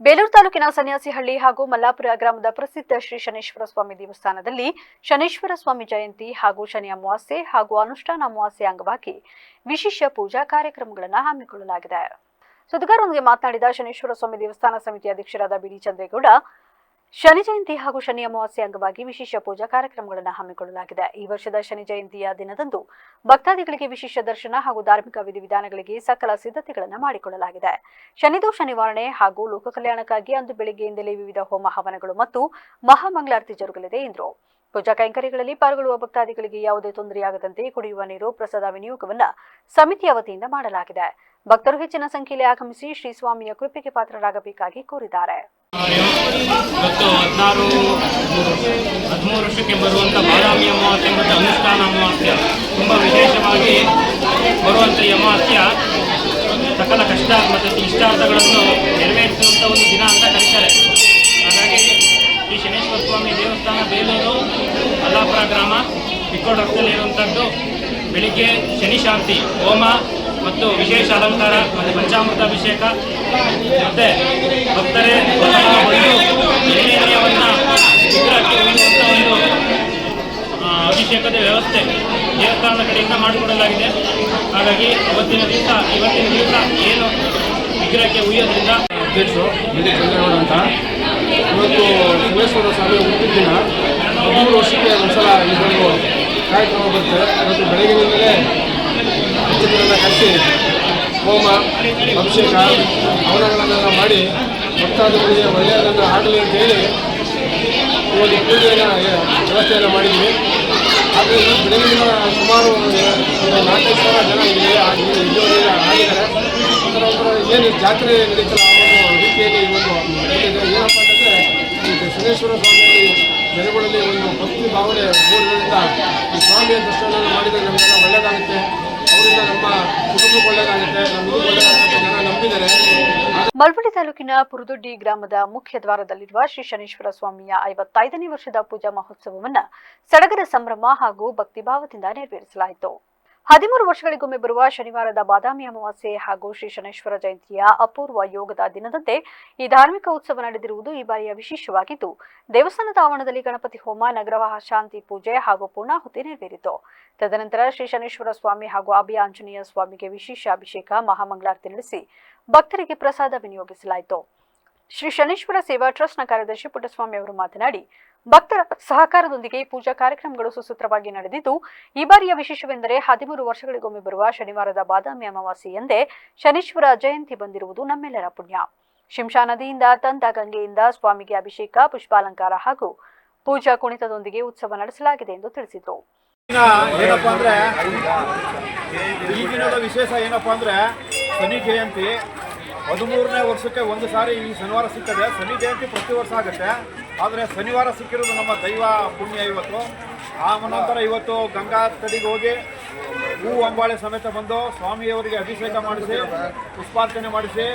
ಬೇಲೂರು ತಾಲೂಕಿನ ಸನ್ಯಾಸಿಹಳ್ಳಿ ಹಾಗೂ ಮಲ್ಲಾಪುರ ಗ್ರಾಮದ ಪ್ರಸಿದ್ಧ ಶ್ರೀ ಶನೇಶ್ವರ ಸ್ವಾಮಿ ದೇವಸ್ಥಾನದಲ್ಲಿ ಶನೇಶ್ವರ ಸ್ವಾಮಿ ಜಯಂತಿ ಹಾಗೂ ಶನಿ ಅಮಾವಾಸ್ಯೆ ಹಾಗೂ ಅನುಷ್ಠಾನ ಅಮಾವಾಸ್ಯೆ ಅಂಗವಾಗಿ ವಿಶೇಷ ಪೂಜಾ ಕಾರ್ಯಕ್ರಮಗಳನ್ನು ಹಮ್ಮಿಕೊಳ್ಳಲಾಗಿದೆ. ಸುದ್ದಿಗಾರರೊಂದಿಗೆ ಮಾತನಾಡಿದ ಶನೇಶ್ವರ ಸ್ವಾಮಿ ದೇವಸ್ಥಾನ ಸಮಿತಿ ಅಧ್ಯಕ್ಷರಾದ ಬಿಡಿ ಚಂದ್ರೇಗೌಡ, ಶನಿ ಜಯಂತಿ ಹಾಗೂ ಶನಿ ಅಮಾವಾಸ್ಯೆ ಅಂಗವಾಗಿ ವಿಶೇಷ ಪೂಜಾ ಕಾರ್ಯಕ್ರಮಗಳನ್ನು ಹಮ್ಮಿಕೊಳ್ಳಲಾಗಿದೆ. ಈ ವರ್ಷದ ಶನಿ ಜಯಂತಿಯ ದಿನದಂದು ಭಕ್ತಾದಿಗಳಿಗೆ ವಿಶೇಷ ದರ್ಶನ ಹಾಗೂ ಧಾರ್ಮಿಕ ವಿಧಿವಿಧಾನಗಳಿಗೆ ಸಕಲ ಸಿದ್ಧತೆಗಳನ್ನು ಮಾಡಿಕೊಳ್ಳಲಾಗಿದೆ. ಶನಿದೋಷ ನಿವಾರಣೆ ಹಾಗೂ ಲೋಕ ಕಲ್ಯಾಣಕ್ಕಾಗಿ ಅಂದು ಬೆಳಗ್ಗೆಯಿಂದಲೇ ವಿವಿಧ ಹೋಮ ಹವನಗಳು ಮತ್ತು ಮಹಾಮಂಗಳಾರತಿ ಜರುಗಲಿದೆ ಎಂದರು. ಪೂಜಾ ಕೈಂಕರ್ಯಗಳಲ್ಲಿ ಪಾಲ್ಗೊಳ್ಳುವ ಭಕ್ತಾದಿಗಳಿಗೆ ಯಾವುದೇ ತೊಂದರೆಯಾಗದಂತೆ ಕುಡಿಯುವ ನೀರು, ಪ್ರಸಾದ ವಿನಿಯೋಗವನ್ನು ಸಮಿತಿಯ ವತಿಯಿಂದ ಮಾಡಲಾಗಿದೆ. ಭಕ್ತರು ಹೆಚ್ಚಿನ ಸಂಖ್ಯೆಯಲ್ಲಿ ಆಗಮಿಸಿ ಶ್ರೀ ಸ್ವಾಮಿಯ ಕೃಪೆಗೆ ಪಾತ್ರರಾಗಬೇಕಾಗಿ ಕೋರಿದ್ದಾರೆ. ಇವತ್ತು 13 ವರ್ಷಕ್ಕೆ ಬರುವಂಥ ಬಾದಾಮಿ ಅಮಾವಾಸ್ಯೆ ಮತ್ತು ಅನುಷ್ಠಾನ ಅಮಾವಾಸ್ಯ ತುಂಬ ವಿಶೇಷವಾಗಿ ಬರುವಂಥ ಈ ಅಮಾವಾಸ್ಯ ಸಕಲ ಕಷ್ಟ ಮತ್ತು ಇಷ್ಟಾರ್ಥಗಳನ್ನು ನೆರವೇರಿಸುವಂಥ ಒಂದು ದಿನ ಅಂತ ಕರೀತಾರೆ. ಹಾಗಾಗಿ ಶ್ರೀ ಶನೇಶ್ವರ ಸ್ವಾಮಿ ದೇವಸ್ಥಾನ ಬೇಲೂರು ಮಲ್ಲಾಪುರ ಗ್ರಾಮ ಬಿಕ್ಕೋಡ್ ರಸ್ತೆಯಲ್ಲಿರುವಂಥದ್ದು ಬೆಳಿಗ್ಗೆ ಶನಿ ಶಾಂತಿ ಹೋಮ ಮತ್ತು ವಿಶೇಷ ಅಲಂಕಾರ ಮತ್ತು ಪಂಚಾಮೃತಾಭಿಷೇಕ ಮತ್ತು ಭಕ್ತರೇ ನೈವೇದ್ಯವನ್ನು ವಿಗ್ರಹಕ್ಕೆ ಉಳಿಯುವಂಥ ಒಂದು ಅಭಿಷೇಕದ ವ್ಯವಸ್ಥೆ ದೇವಸ್ಥಾನದ ಕಡೆಯಿಂದ ಮಾಡಿಕೊಡಲಾಗಿದೆ. ಹಾಗಾಗಿ ಇವತ್ತಿನ ದಿವಸ ಏನು ವಿಗ್ರಹಕ್ಕೆ ಉಯ್ಯೋದ್ರಿಂದ ಅಧ್ಯಕ್ಷರು ಬಿಡಿ ಚಂದ್ರೇಗೌಡ ಅಂತ. ಇವತ್ತು ಶನೇಶ್ವರ ಸ್ವಾಮಿ ಹುಟ್ಟಿದ ದಿನ 13 ವರ್ಷಕ್ಕೆ ಒಂದ್ಸಲ ಇದೊಂದು ಕಾರ್ಯಕ್ರಮ ಬರುತ್ತೆ. ಇವತ್ತು ಬೆಳಗಿನಿಂದಲೇ ಭಕ್ತರನ್ನು ಕರೆಸಿ ಹೋಮ, ಅಭಿಷೇಕ, ಹವನಗಳನ್ನೆಲ್ಲ ಮಾಡಿ ಭಕ್ತಾದಿಗಳಿಗೆ ಒಳ್ಳೆಯದನ್ನು ಆಗಲಿ ಅಂತೇಳಿ ಈ ಒಂದು ಪೂಜೆಯನ್ನು ವ್ಯವಸ್ಥೆಯನ್ನು ಮಾಡಿದ್ವಿ. ಆದರೆ ಈ ಬೆಳಗಿನ ಸುಮಾರು 4-5 ಸಾವಿರ ಜನ ಇಲ್ಲಿವರೆಗೆ ಆಗಿದ್ದಾರೆ. ಒಂಥರ ಏನು ಜಾತ್ರೆ ನಡೀತಲ್ಲ ಆ ಒಂದು ರೀತಿಯಲ್ಲಿ ಈ ಒಂದು ಏನಪ್ಪ ಅಂತಂದರೆ ಶನೇಶ್ವರ ಸ್ವಾಮಿಯಲ್ಲಿ ಜನಗಳಲ್ಲಿ ಒಂದು ಭಕ್ತಿ ಭಾವನೆ ಮೂಡಿದ್ರಿಂದ ಈ ಸ್ವಾಮಿಯ ದರ್ಶನವನ್ನು ಮಾಡಿದರೆ ನಮಗೆಲ್ಲ ಒಳ್ಳೆಯದಾಗುತ್ತೆ, ಅವರಿಂದ ನಮ್ಮ ಕುಟುಂಬಕ್ಕೆ ಒಳ್ಳೆಯದಾಗುತ್ತೆ, ನಮಗೂ ಒಳ್ಳೆಯದಾಗುತ್ತೆ ಜನ ನಂಬಿದ್ದಾರೆ. ಮಳವಳ್ಳಿ ತಾಲೂಕಿನ ಪುರದೊಡ್ಡಿ ಗ್ರಾಮದ ಮುಖ್ಯ ದ್ವಾರದಲ್ಲಿರುವ ಶ್ರೀ ಶನೇಶ್ವರ ಸ್ವಾಮಿಯ 55ನೇ ವರ್ಷದ ಪೂಜಾ ಮಹೋತ್ಸವವನ್ನು ಸಡಗರ ಸಂಭ್ರಮ ಹಾಗೂ ಭಕ್ತಿಭಾವದಿಂದ ನೆರವೇರಿಸಲಾಯಿತು. 13 ವರ್ಷಗಳಿಗೊಮ್ಮೆ ಬರುವ ಶನಿವಾರದ ಬಾದಾಮಿ ಅಮಾವಾಸ್ಯೆ ಹಾಗೂ ಶ್ರೀ ಶನೇಶ್ವರ ಜಯಂತಿಯ ಅಪೂರ್ವ ಯೋಗದ ದಿನದಂತೆ ಈ ಧಾರ್ಮಿಕ ಉತ್ಸವ ನಡೆದಿರುವುದು ಈ ಬಾರಿಯ ವಿಶೇಷವಾಗಿದ್ದು, ದೇವಸ್ಥಾನದ ಆವರಣದಲ್ಲಿ ಗಣಪತಿ ಹೋಮ, ನಗರ ಶಾಂತಿ ಪೂಜೆ ಹಾಗೂ ಪೂರ್ಣಾಹುತಿ ನೆರವೇರಿತು. ತದನಂತರ ಶ್ರೀ ಶನೇಶ್ವರ ಸ್ವಾಮಿ ಹಾಗೂ ಅಭಯ ಆಂಜನೇಯ ಸ್ವಾಮಿಗೆ ವಿಶೇಷ ಅಭಿಷೇಕ, ಮಹಾಮಂಗಳಾರತಿ ನಡೆಸಿ ಭಕ್ತರಿಗೆ ಪ್ರಸಾದ ವಿನಿಯೋಗಿಸಲಾಯಿತು. ಶ್ರೀ ಶನೇಶ್ವರ ಸೇವಾ ಟ್ರಸ್ಟ್ನ ಕಾರ್ಯದರ್ಶಿ ಪುಟ್ಟಸ್ವಾಮಿ ಅವರು ಮಾತನಾಡಿ, ಭಕ್ತರ ಸಹಕಾರದೊಂದಿಗೆ ಪೂಜಾ ಕಾರ್ಯಕ್ರಮಗಳು ಸುಸೂತ್ರವಾಗಿ ನಡೆದಿದ್ದು, ಈ ಬಾರಿಯ ವಿಶೇಷವೆಂದರೆ 13 ವರ್ಷಗಳಿಗೊಮ್ಮೆ ಬರುವ ಶನಿವಾರದ ಬಾದಾಮಿ ಅಮಾವಾಸ್ಯೆಯಂದೇ ಶನೀಶ್ವರ ಜಯಂತಿ ಬಂದಿರುವುದು ನಮ್ಮೆಲ್ಲರ ಪುಣ್ಯ. ಶಿಂಷಾ ನದಿಯಿಂದ ತಂದ ಗಂಗೆಯಿಂದ ಸ್ವಾಮಿಗೆ ಅಭಿಷೇಕ, ಪುಷ್ಪಾಲಂಕಾರ ಹಾಗೂ ಪೂಜಾ ಕುಣಿತದೊಂದಿಗೆ ಉತ್ಸವ ನಡೆಸಲಾಗಿದೆ ಎಂದು ತಿಳಿಸಿದರು. ಏನಪ್ಪಾ ಅಂದ್ರೆ ಈ ದಿನದ ವಿಶೇಷ ಏನಪ್ಪಾ ಅಂದ್ರೆ ಶನಿ ಜಯಂತಿ 13ನೇ ವರ್ಷಕ್ಕೆ ಒಂದು ಸಾರಿ ಈ ಶನಿವಾರ ಸಿಗ್ತದೆ. ಶನಿ ಜಯಂತಿ ಪ್ರತಿ ವರ್ಷ ಆಗುತ್ತೆ, ಆದರೆ ಶನಿವಾರ ಸಿಕ್ಕಿರೋದು ನಮ್ಮ ದೈವ ಪುಣ್ಯ ಇವತ್ತು. ಆ ನಂತರ ಇವತ್ತು ಗಂಗಾ ತಡಿಗೆ ಹೋಗಿ ಹೂ ಅಂಬಾಳೆ ಸಮೇತ ಬಂದು ಸ್ವಾಮಿಯವರಿಗೆ ಅಭಿಷೇಕ ಮಾಡಿಸಿ, ಪುಷ್ಪಾರ್ಚನೆ ಮಾಡಿಸಿ,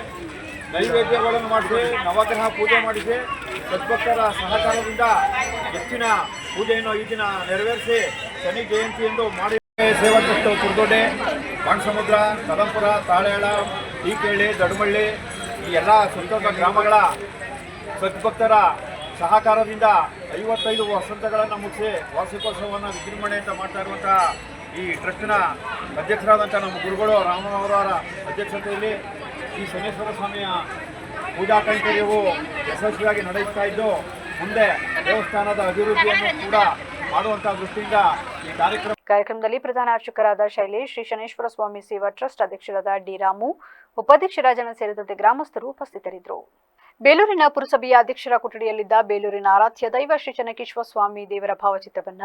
ನೈವೇದ್ಯಗಳನ್ನು ಮಾಡಿಸಿ, ನವಗ್ರಹ ಪೂಜೆ ಮಾಡಿಸಿ, ಸದ್ಭಕ್ತರ ಸಹಕಾರದಿಂದ ಹೆಚ್ಚಿನ ಪೂಜೆಯನ್ನು ಈ ದಿನ ನೆರವೇರಿಸಿ ಶನಿ ಜಯಂತಿ ಎಂದು ಮಾಡಿ ಸೇವಾ ಟ್ರಸ್ಟ್ ಪುರದೊಡ್ಡಿ, ಬಾಣಸಮುದ್ರ, ಕದಂಪುರ, ತಾಳೆಯಾಳ, ಈಕೇಳಿ, ದಡಮಳ್ಳಿ ಈ ಎಲ್ಲ ಸುತ್ತಮುತ್ತ ಗ್ರಾಮಗಳ ಸದ್ಭಕ್ತರ ಸಹಕಾರದಿಂದ 55 ವಸಂತಗಳನ್ನು ಮುಗಿಸಿ ವಾರ್ಷಿಕೋತ್ಸವವನ್ನು ವಿಜೃಂಭಣೆಯಿಂದ ಮಾಡ್ತಾ ಇರುವಂಥ ಈ ಟ್ರಸ್ಟ್ನ ಅಧ್ಯಕ್ಷರಾದಂಥ ನಮ್ಮ ಗುರುಗಳು ರಾಮನವರ ಅಧ್ಯಕ್ಷತೆಯಲ್ಲಿ ಈ ಶನೇಶ್ವರ ಸ್ವಾಮಿಯ ಪೂಜಾ ಕೈಂಕರ್ಯವು ಯಶಸ್ವಿಯಾಗಿ ನಡೆಯುತ್ತಾ ಇದ್ದು, ಮುಂದೆ ದೇವಸ್ಥಾನದ ಅಭಿವೃದ್ಧಿಯನ್ನು ಕೂಡ ಮಾಡುವಂಥ ದೃಷ್ಟಿಯಿಂದ ಈ ಕಾರ್ಯಕ್ರಮದಲ್ಲಿ ಪ್ರಧಾನ ಅರ್ಚಕರಾದ ಶೈಲೇಶ್, ಶ್ರೀ ಶನೇಶ್ವರ ಸ್ವಾಮಿ ಸೇವಾ ಟ್ರಸ್ಟ್ ಅಧ್ಯಕ್ಷರಾದ ಡಿ ರಾಮು, ಉಪಾಧ್ಯಕ್ಷ ರಾಜನ ಸೇರಿದಂತೆ ಗ್ರಾಮಸ್ಥರು ಉಪಸ್ಥಿತರಿದ್ದರು. ಬೇಲೂರಿನ ಪುರಸಭೆಯ ಅಧ್ಯಕ್ಷರ ಕೊಠಡಿಯಲ್ಲಿದ್ದ ಬೇಲೂರಿನ ಆರಾಧ್ಯ ದೈವ ಶ್ರೀ ಚೆನ್ನಕೇಶ್ವರ ಸ್ವಾಮಿ ದೇವರ ಭಾವಚಿತ್ರವನ್ನ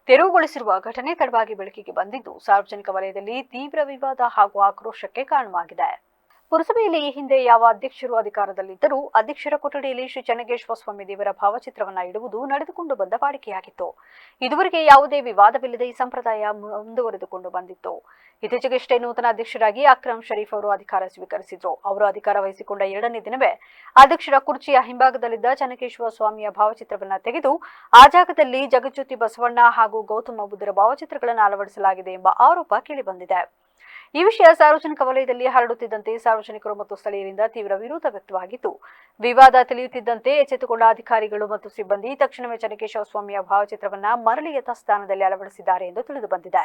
ತೆರವುಗೊಳಿಸಿರುವ ಘಟನೆ ತಡವಾಗಿ ಬೆಳಕಿಗೆ ಬಂದಿದ್ದು, ಸಾರ್ವಜನಿಕ ವಲಯದಲ್ಲಿ ತೀವ್ರ ವಿವಾದ ಹಾಗೂ ಆಕ್ರೋಶಕ್ಕೆ ಕಾರಣವಾಗಿದೆ. ಪುರಸಭೆಯಲ್ಲಿ ಈ ಹಿಂದೆ ಯಾವ ಅಧ್ಯಕ್ಷರು ಅಧಿಕಾರದಲ್ಲಿದ್ದರೂ ಅಧ್ಯಕ್ಷರ ಕೊಠಡಿಯಲ್ಲಿ ಶ್ರೀ ಚೆನ್ನಕೇಶ್ವರ ಸ್ವಾಮಿ ದೇವರ ಭಾವಚಿತ್ರವನ್ನ ಇಡುವುದು ನಡೆದುಕೊಂಡು ಬಂದ ವಾಡಿಕೆಯಾಗಿತ್ತು. ಇದುವರೆಗೆ ಯಾವುದೇ ವಿವಾದವಿಲ್ಲದೆ ಈ ಸಂಪ್ರದಾಯ ಮುಂದುವರೆದುಕೊಂಡು ಬಂದಿತ್ತು. ಇತ್ತೀಚೆಗಷ್ಟೇ ನೂತನ ಅಧ್ಯಕ್ಷರಾಗಿ ಅಕ್ರಮ್ ಶರೀಫ್ ಅವರು ಅಧಿಕಾರ ಸ್ವೀಕರಿಸಿದ್ರು. ಅವರು ಅಧಿಕಾರ ವಹಿಸಿಕೊಂಡ 2ನೇ ದಿನವೇ ಅಧ್ಯಕ್ಷರ ಕುರ್ಚಿಯ ಹಿಂಭಾಗದಲ್ಲಿದ್ದ ಚೆನ್ನಕೇಶ್ವರ ಸ್ವಾಮಿಯ ಭಾವಚಿತ್ರವನ್ನ ತೆಗೆದು ಆ ಜಾಗದಲ್ಲಿ ಜಗಜ್ಯೋತಿ ಬಸವಣ್ಣ ಹಾಗೂ ಗೌತಮ ಬುದ್ಧರ ಭಾವಚಿತ್ರಗಳನ್ನು ಅಳವಡಿಸಲಾಗಿದೆ ಎಂಬ ಆರೋಪ ಕೇಳಿಬಂದಿದೆ. ಈ ವಿಷಯ ಸಾರ್ವಜನಿಕ ವಲಯದಲ್ಲಿ ಹರಡುತ್ತಿದ್ದಂತೆ ಸಾರ್ವಜನಿಕರು ಮತ್ತು ಸ್ಥಳೀಯರಿಂದ ತೀವ್ರ ವಿರೋಧ ವ್ಯಕ್ತವಾಗಿದ್ದು, ವಿವಾದ ತಿಳಿಯುತ್ತಿದ್ದಂತೆ ಎಚ್ಚೆತ್ತುಕೊಂಡ ಅಧಿಕಾರಿಗಳು ಮತ್ತು ಸಿಬ್ಬಂದಿ ತಕ್ಷಣವೇ ಚೆನ್ನಕೇಶವ ಸ್ವಾಮಿಯ ಭಾವಚಿತ್ರವನ್ನ ಮರಳಿ ಯಥಾಸ್ಥಾನದಲ್ಲಿ ಅಳವಡಿಸಿದ್ದಾರೆ ಎಂದು ತಿಳಿದು ಬಂದಿದೆ.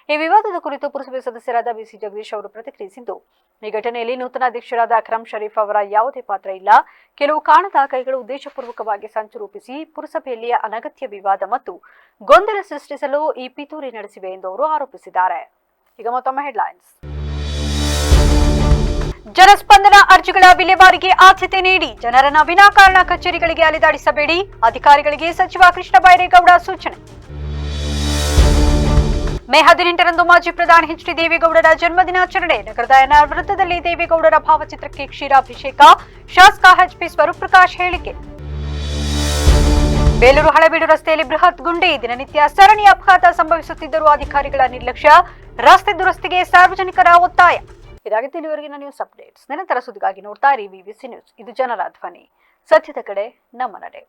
ಈ ವಿವಾದದ ಕುರಿತು ಪುರಸಭೆ ಸದಸ್ಯರಾದ ಬಿಸಿ ಜಗದೀಶ್ ಅವರು ಪ್ರತಿಕ್ರಿಯಿಸಿದ್ದು, ಈ ಘಟನೆಯಲ್ಲಿ ನೂತನ ಅಧ್ಯಕ್ಷರಾದ ಅಕ್ರಮ್ ಶರೀಫ್ ಅವರ ಯಾವುದೇ ಪಾತ್ರ ಇಲ್ಲ. ಕೆಲವು ಕಾಣದ ಕೈಗಳು ಉದ್ದೇಶಪೂರ್ವಕವಾಗಿ ಸಂಚು ರೂಪಿಸಿ ಪುರಸಭೆಯಲ್ಲಿ ಅನಗತ್ಯ ವಿವಾದ ಮತ್ತು ಗೊಂದಲ ಸೃಷ್ಟಿಸಲು ಈ ಪಿತೂರಿ ನಡೆಸಿವೆ ಎಂದು ಅವರು ಆರೋಪಿಸಿದ್ದಾರೆ. ಈಗ ಮತ್ತೊಮ್ಮೆ ಹೆಡ್ಲೈನ್ಸ್. ಜನಸ್ಪಂದನ ಅರ್ಜಿಗಳ ವಿಲೇವಾರಿಗೆ ಆದ್ಯತೆ ನೀಡಿ, ಜನರನ್ನ ವಿನಾಕಾರಣ ಕಚೇರಿಗಳಿಗೆ ಅಲೆದಾಡಿಸಬೇಡಿ, ಅಧಿಕಾರಿಗಳಿಗೆ ಸಚಿವ ಕೃಷ್ಣ ಬೈರೇಗೌಡ ಸೂಚನೆ. ಮೇ 18ರಂದು ಮಾಜಿ ಪ್ರಧಾನಿ ಎಚ್.ಡಿ. ದೇವೇಗೌಡರ ಜನ್ಮದಿನಾಚರಣೆ. ನಗರದ ಎನ್ಆರ್ ವೃತ್ತದಲ್ಲಿ ದೇವೇಗೌಡರ ಭಾವಚಿತ್ರಕ್ಕೆ ಕ್ಷೀರಾಭಿಷೇಕ. ಶಾಸಕ ಎಚ್.ಪಿ. ಸ್ವರೂಪ್ ಪ್ರಕಾಶ್ ಹೇಳಿಕೆ. ಬೇಲೂರು ಹಳೆಬೀಡು ರಸ್ತೆಯಲ್ಲಿ ಬೃಹತ್ ಗುಂಡಿ. ದಿನನಿತ್ಯ ಸರಣಿ ಅಪಘಾತ ಸಂಭವಿಸುತ್ತಿದ್ದರೂ ಅಧಿಕಾರಿಗಳ ನಿರ್ಲಕ್ಷ್ಯ. ರಸ್ತೆ ದುರಸ್ತಿಗೆ ಸಾರ್ವಜನಿಕರ ಒತ್ತಾಯ. ಇದಾಗಿತ್ತು ಇಲ್ಲಿವರೆಗಿನ ನ್ಯೂಸ್ ಅಪ್ಡೇಟ್ಸ್. ನಿರಂತರ ಸುದ್ದಿಗಾಗಿ ನೋಡ್ತಾ ಇರಿ ವಿವಿಸಿ ನ್ಯೂಸ್. ಇದು ಜನರ ಧ್ವನಿ. ಸತ್ಯದ ಕಡೆ ನಮ್ಮ ನಡೆ.